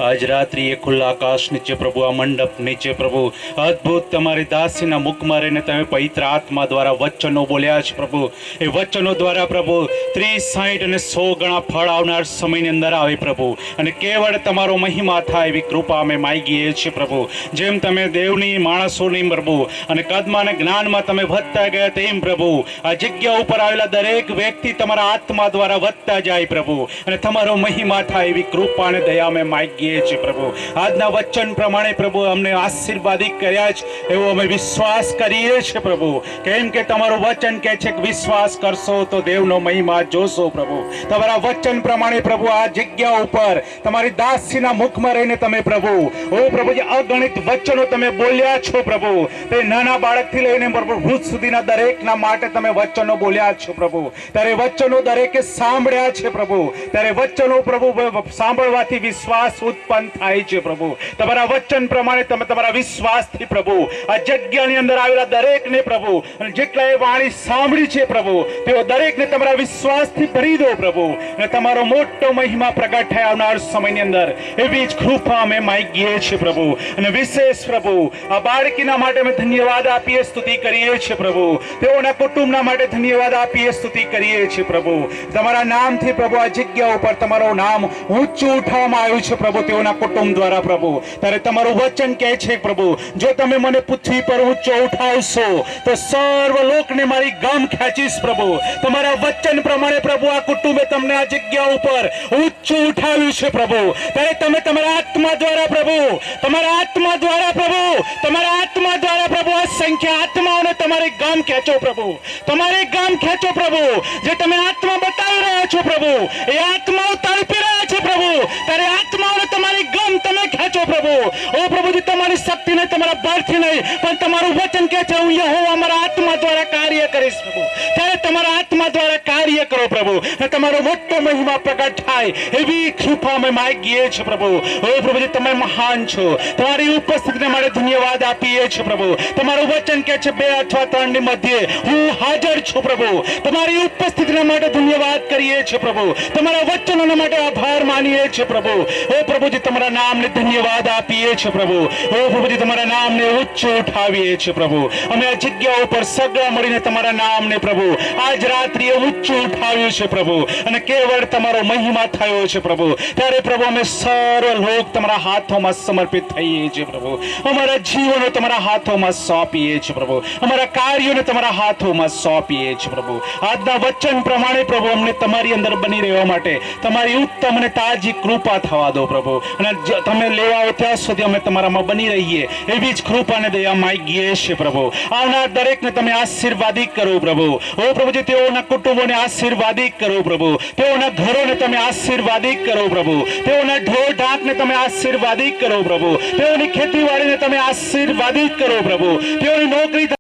આજ રાત્રિએ ખુલ્લા આકાશ નીચે પ્રભુ, આ મંડપ નીચે પ્રભુ, અદ્ભુત તમારી દાસીના મુખમાં રહીને તમે પવિત્ર આત્મા દ્વારા વચનો બોલ્યા છે પ્રભુ. એ વચનો દ્વારા પ્રભુ 30, 60 અને 100 ગણા ફળ આવનાર સમયની અંદર આવે પ્રભુ, અને કેવળ તમારો મહિમા થાય એવી કૃપા અમે માગીએ છીએ પ્રભુ. જેમ તમે દેવની માણસોની પ્રભુ અને કદમાં અને જ્ઞાનમાં તમે વધતા ગયા તેમ પ્રભુ આ જગ્યા ઉપર આવેલા દરેક વ્યક્તિ તમારા આત્મા દ્વારા વધતા જાય પ્રભુ, અને તમારો મહિમા થાય એવી કૃપા અને દયા અમે માગીએ છીએ પ્રભુ. આજના વચન પ્રમાણે પ્રભુ અમને આશીર્વાદિત કર્યા છે એવો અમે વિશ્વાસ કરીએ છીએ પ્રભુ, કેમ કે તમારું વચન કહે છે કે વિશ્વાસ કરશો તો દેવનો મહિમા જોશો પ્રભુ. તમારા વચન પ્રમાણે પ્રભુ આ જગ્યા ઉપર તમારી દાસીના મુખમાં રહીને તમે પ્રભુ, ઓ પ્રભુજી, અગણિત વચનો તમે બોલ્યા છો પ્રભુ. તે નાના બાળકથી લઈને પ્રભુ વૃદ્ધ સુધીના દરેકના માટે તમે વચનો બોલ્યા છો પ્રભુ. ત્યારે વચનો દરેકે સાંભળ્યા છે પ્રભુ. ત્યારે વચનો પ્રભુ સાંભળવાથી વિશ્વાસ ઉત્પન્ન થાય છે પ્રભુ. તમારા વચન પ્રમાણે તમે તમારા વિશ્વાસથી પ્રભુ આ જગ્યાની અંદર આવેલા દરેકને પ્રભુ, અને જેટલાએ વાણી સાંભળી છે પ્રભુ, તેઓ દરેકને તમારા વિશ્વાસથી ભરી દો પ્રભુ, અને તમારો મોટો મહિમા પ્રગટ થાય આવનાર સમયની અંદર એવી જ કૃપા અમે માગીએ છીએ પ્રભુ. અને વિશેષ પ્રભુ આ બાળકીના માટે અમે ધન્યવાદ આપીએ, સ્તુતિ કરીએ છીએ પ્રભુ. તેઓના કુટુંબના માટે ધન્યવાદ આપીએ, સ્તુતિ કરીએ છીએ પ્રભુ. તમારા નામથી પ્રભુ આ જગ્યા ઉપર તમારું નામ ઊંચું ઉઠાવવામાં આવ્યું છે પ્રભુ, તેઓના કુટુંબ દ્વારા પ્રભુ. ત્યારે તમારું વચન કહે છે પ્રભુ, જો તમે મને પૃથ્વી પર ઊંચો ઉઠાવશો તો સર્વ લોકને મારી ગમ ખેંચીશ પ્રભુ. તમારા વચન પ્રમાણે પ્રભુ આ કુટુંબે તમને આ જગ્યા ઉપર ઊંચું ઉઠાવ્યું છે પ્રભુ. ત્યારે તમે તમારા આત્મા દ્વારા પ્રભુ, તમારા આત્મા દ્વારા પ્રભુ, તમારા આત્મા દ્વારા પ્રભુ અસંખ્ય આત્માઓને તમારી ગમ ખેંચો પ્રભુ, તમારી ગમ ખેંચો પ્રભુ. જે તમે આત્મા બતાવી રહ્યા છો પ્રભુ, એ આત્માઓ તડપી રહ્યા છે પ્રભુ. ત્યારે આત્માઓને તમારી ગમ તમે ખેંચો પ્રભુ. ઓ પ્રભુજી, તમારી શક્તિ નહીં, તમારા બળથી નહીં, પણ તમારું વચન કહે છે હું યહોવા અમારા આત્મા દ્વારા કાર્ય કરીશ પ્રભુ. ત્યારે તમારા આત્મા દ્વારા કાર્ય કરો પ્રભુ, અને તમારો મોટો મહિમા પ્રગટ થાય એવી કૃપા અમે માગીએ છીએ પ્રભુ. ઓ પ્રભુજી, તમે મહાન છો. તમારી ઉપસ્થિતિને માટે ધન્યવાદ આપીએ છીએ પ્રભુ. તમારું વચન કહે છે 2 અથવા 3 ની મધ્યે હું હાજર છું પ્રભુ. તમારી ઉપસ્થિતિના માટે ધન્યવાદ કરીએ છીએ પ્રભુ. તમારા વચનોના માટે આભાર માનીએ છીએ પ્રભુ. ઓ પ્રભુજી, તમારા નામને ધન્યવાદ આપીએ છીએ પ્રભુ. ઓ પ્રભુજી, તમારા નામને ઊંચું ઉઠાવીએ છીએ પ્રભુ. અમે આ જગ્યા ઉપર સગળા મળીને તમારા નામને પ્રભુ આજ રાત્રિએ ઊંચું ઉઠાવ્યું છે પ્રભુ, અને કેવળ તમારો મહિમા થયો છે પ્રભુ. ત્યારે પ્રભુ અમે સર્વ લોક તમારા હાથોમાં સમર્પિત થઈએ છીએ પ્રભુ. અમારા જીવનો તમારા હાથોમાં સોંપીએ છીએ પ્રભુ. અમારા કાર્યોને તમારા હાથોમાં સોંપીએ છીએ પ્રભુ. આજના વચન પ્રમાણે પ્રભુ અમને તમારી અંદર બની રહેવા માટે તમારી ઉત્તમ અને તાજી કૃપા થવા દો પ્રભુ, અને તમે લેવા આવો ત્યાં સુધી અમે તમારામાં બની રહીએ એવી જ કૃપા અને દયા માગીએ છીએ પ્રભુ. આવનાર દરેકને તમે આશીર્વાદિત કરો પ્રભુ. ઓ પ્રભુજી, તેઓના કુટુંબોને આશીર્વાદિત કરો પ્રભુ. તેઓના ઘરોને તમે આશીર્વાદિત કરો પ્રભુ. તેઓના ઢોર ઢાંકને તમે આશીર્વાદિત કરો પ્રભુ. તેઓની ખેતીવાડીને તમે આશીર્વાદિત કરો પ્રભુ. તેઓની નોકરી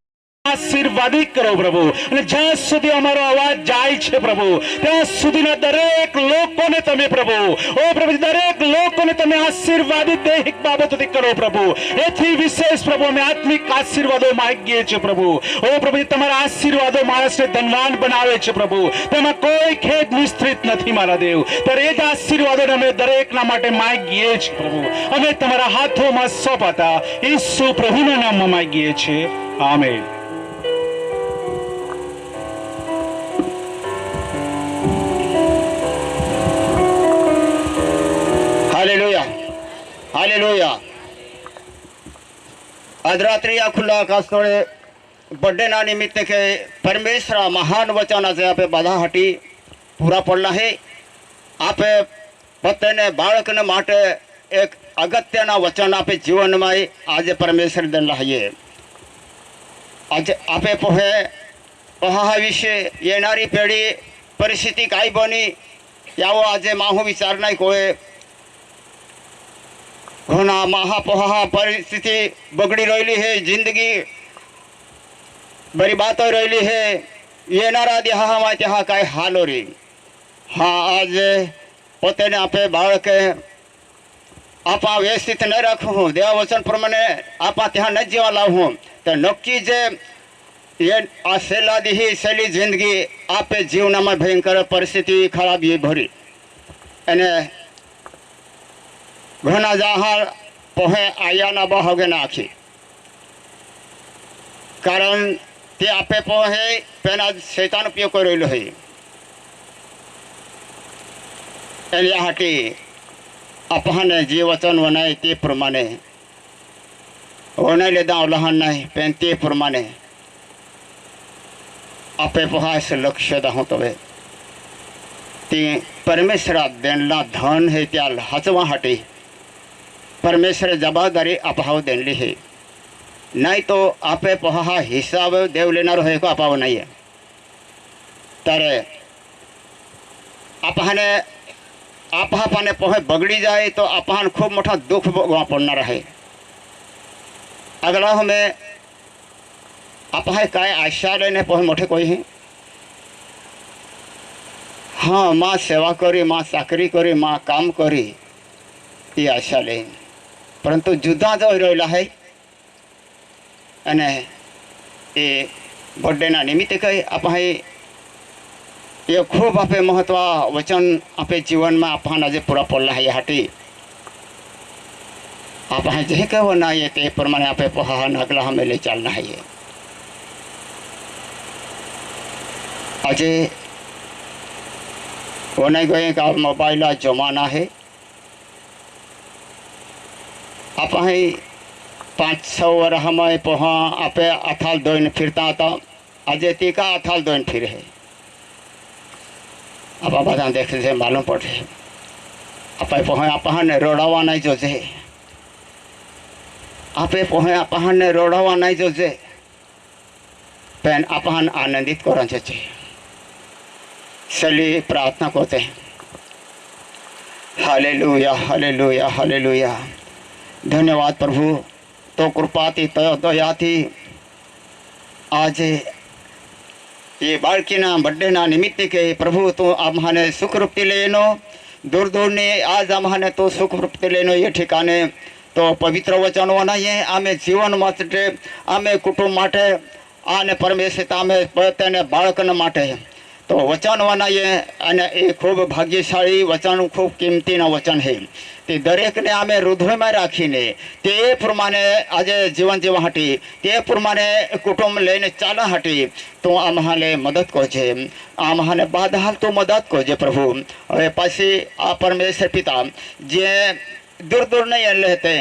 આશીર્વાદિત કરો પ્રભુ. અને જ્યાં સુધી અમારો અવાજ જાય છે પ્રભુ, ત્યાં સુધીના દરેક લોકોને તમે પ્રભુ, ઓ પ્રભુ, દરેક લોકોને તમે આશીર્વાદિત દૈહિક બાબતોથી કરો પ્રભુ. એથી વિશેષ પ્રભુ અમે આત્મિક આશીર્વાદો માંગીએ છીએ પ્રભુ. ઓ પ્રભુ, તમારા આશીર્વાદો માણસને ધનવાન બનાવે છે પ્રભુ. તેમાં કોઈ ખેદ નિશ્ચિત નથી મારા દેવ. ત્યારે એ જ આશીર્વાદોને અમે દરેકના માટે માંગીએ છીએ પ્રભુ. અમે તમારા હાથોમાં સોંપાતા ઈસુ પ્રભુના નામમાં માંગીએ છીએ. આમેન. Hallelujah, hallelujah. આજ રાત્रि આ ખુલ્લા આકાશ તળે બર્થડેના નિમિત્તે કે પરમેશ્વર મહાન વચન આજે આપે બધા હટી પૂરા પડલા હે. આપે પોતાને બાળકને માટે એક અગત્યના વચન આપે જીવનમાં આજે પરમેશ્વર દેલા હૈયે. આજે આપે પહા વિશે येणारी પેઢી પરિસ્થિતિ કાંઈ બની यावो આજે માહુ વિચાર નહીં કોઈ ઘણા મહાપોહા પરિસ્થિતિ બગડી રહેલી છે. જિંદગી બરબાદ રહેલી છે. येणारा દેહામાં ત્યાં કાંઈ હાલો રહી. હા, આજે પોતાને આપે બાળકે આપા વ્યવસ્થિત ન રાખવું, દેવા વચન પ્રમાણે આપા ત્યાં ન જેવા લાવવું, તો નક્કી જે ये आसेला दी सैली जिंदगी आप जीवन में भयंकर परिस्थिति खराब ये भरी एने घना जहाँ पोहे आया ना बहोगे ना आखी कारण ते आपे पोहे पेना शैतान उपयोग करेलो है एलियाहाटी अपहाने जे वचन वनाय ते प्रमाणे वनायले दाव लहान नाही पण ते प्रमाणे आपे पोहास लक्ष दाहो तवे ते परमेश्वरा देणला धन है त्या हचवाहाटी परमेश्वर जबाबदारी अपाव देणली है नहीं तो आपे पोहा हिसाब देव लेनार है को अपाव नहीं है तारे अपहाने आपहापाने पोहे बगड़ी जाए तो अपहान खूब मोटा दुख भोगवा पड़ना है अगला हमें अपहा काय आशा लेने पोहे मोटे कोई है हाँ माँ सेवा करी माँ चाकरी करी माँ काम करी ये आशा ले परंतु जुदा जो रहा है अने ये बर्थडे ना निमित्त कई अपहा ये खूब आपे महत्व वचन आपे जीवन में आपन आज पूरा पड़ना है हाटी आप जे कहो ना ये ते प्रमाणे आपे पोहा नगला हमें ले चलना है ये आज वो नहीं गए का मोबाइल जमाना है आप 5-6 वर हमें पोहा आपे अथाल दोन फिरता था आज टीका अथाल दोन फिर है आप बता देखते से मालूम पड़े आप पोहे अपहान रोड़ावा नहीं जोजे आपे पोहे अपहान रोड़ावा नहीं जोजे पेन अपहान आनंदित करन छे चलिए प्रार्थना करते हैं हालेलुया हालेलुया हालेलुया धन्यवाद प्रभु तो कृपा थी तो दया थी आज ये बालकी ना बर्थडे ना निमित्त के प्रभु तो आम्हाने सुख रूपती लेनो दूर दूर ने आज आम्हाने तो सुख रूपती लेनो ये ठिकाने तो पवित्र वचन वनाये आमे जीवन माटे आमे कुटुंब माटे आने परमेश्वर आमे पोताने बाळकन माटे तो वचन वनाये अने ए खूब भाग्यशाળી वचन खूब किंमती ना वचन है ते दरेक ने आमे हृदय में राखीने ते प्रमाणे आज जीवन जीवा हाटी ते प्रमाणे कुटुंब लईने चाला हाटी तो आम्हाले मदद करजे आम्हाने बाधा तो मदद करजे प्रभु हवे पासी आ परमेश्वर पिता जे दूर दूर नहीं रहते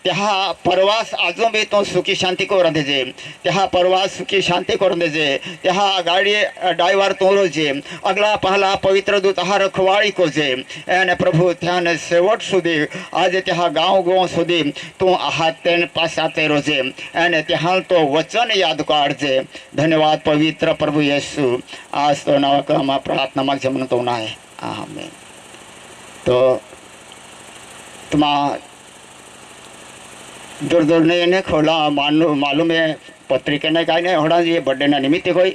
त्या प्रवास आजो भी तो सुखी शांति को रंधेजे त्या प्रवास सुखी शांति को रंधेजे त्या गाड़ी ड्राइवर तो रोजे अगला पहला पवित्र दूत आहार रखवाड़ी को जे एने प्रभु ध्यान सेवट सुधी आज त्या गाँव गाँव सुधी तो हाथ तेन पास आते रोजे एने त्या तो वचन याद काढ़जे धन्यवाद पवित्र प्रभु यीशु आज तो नवकमा प्रार्थना में जमन तो ना है आमीन तो तुमा दूर दूर ने खोला मालूम है पत्रिका ने कहीं नहीं होना ये बर्थडे ना निमित्त कोई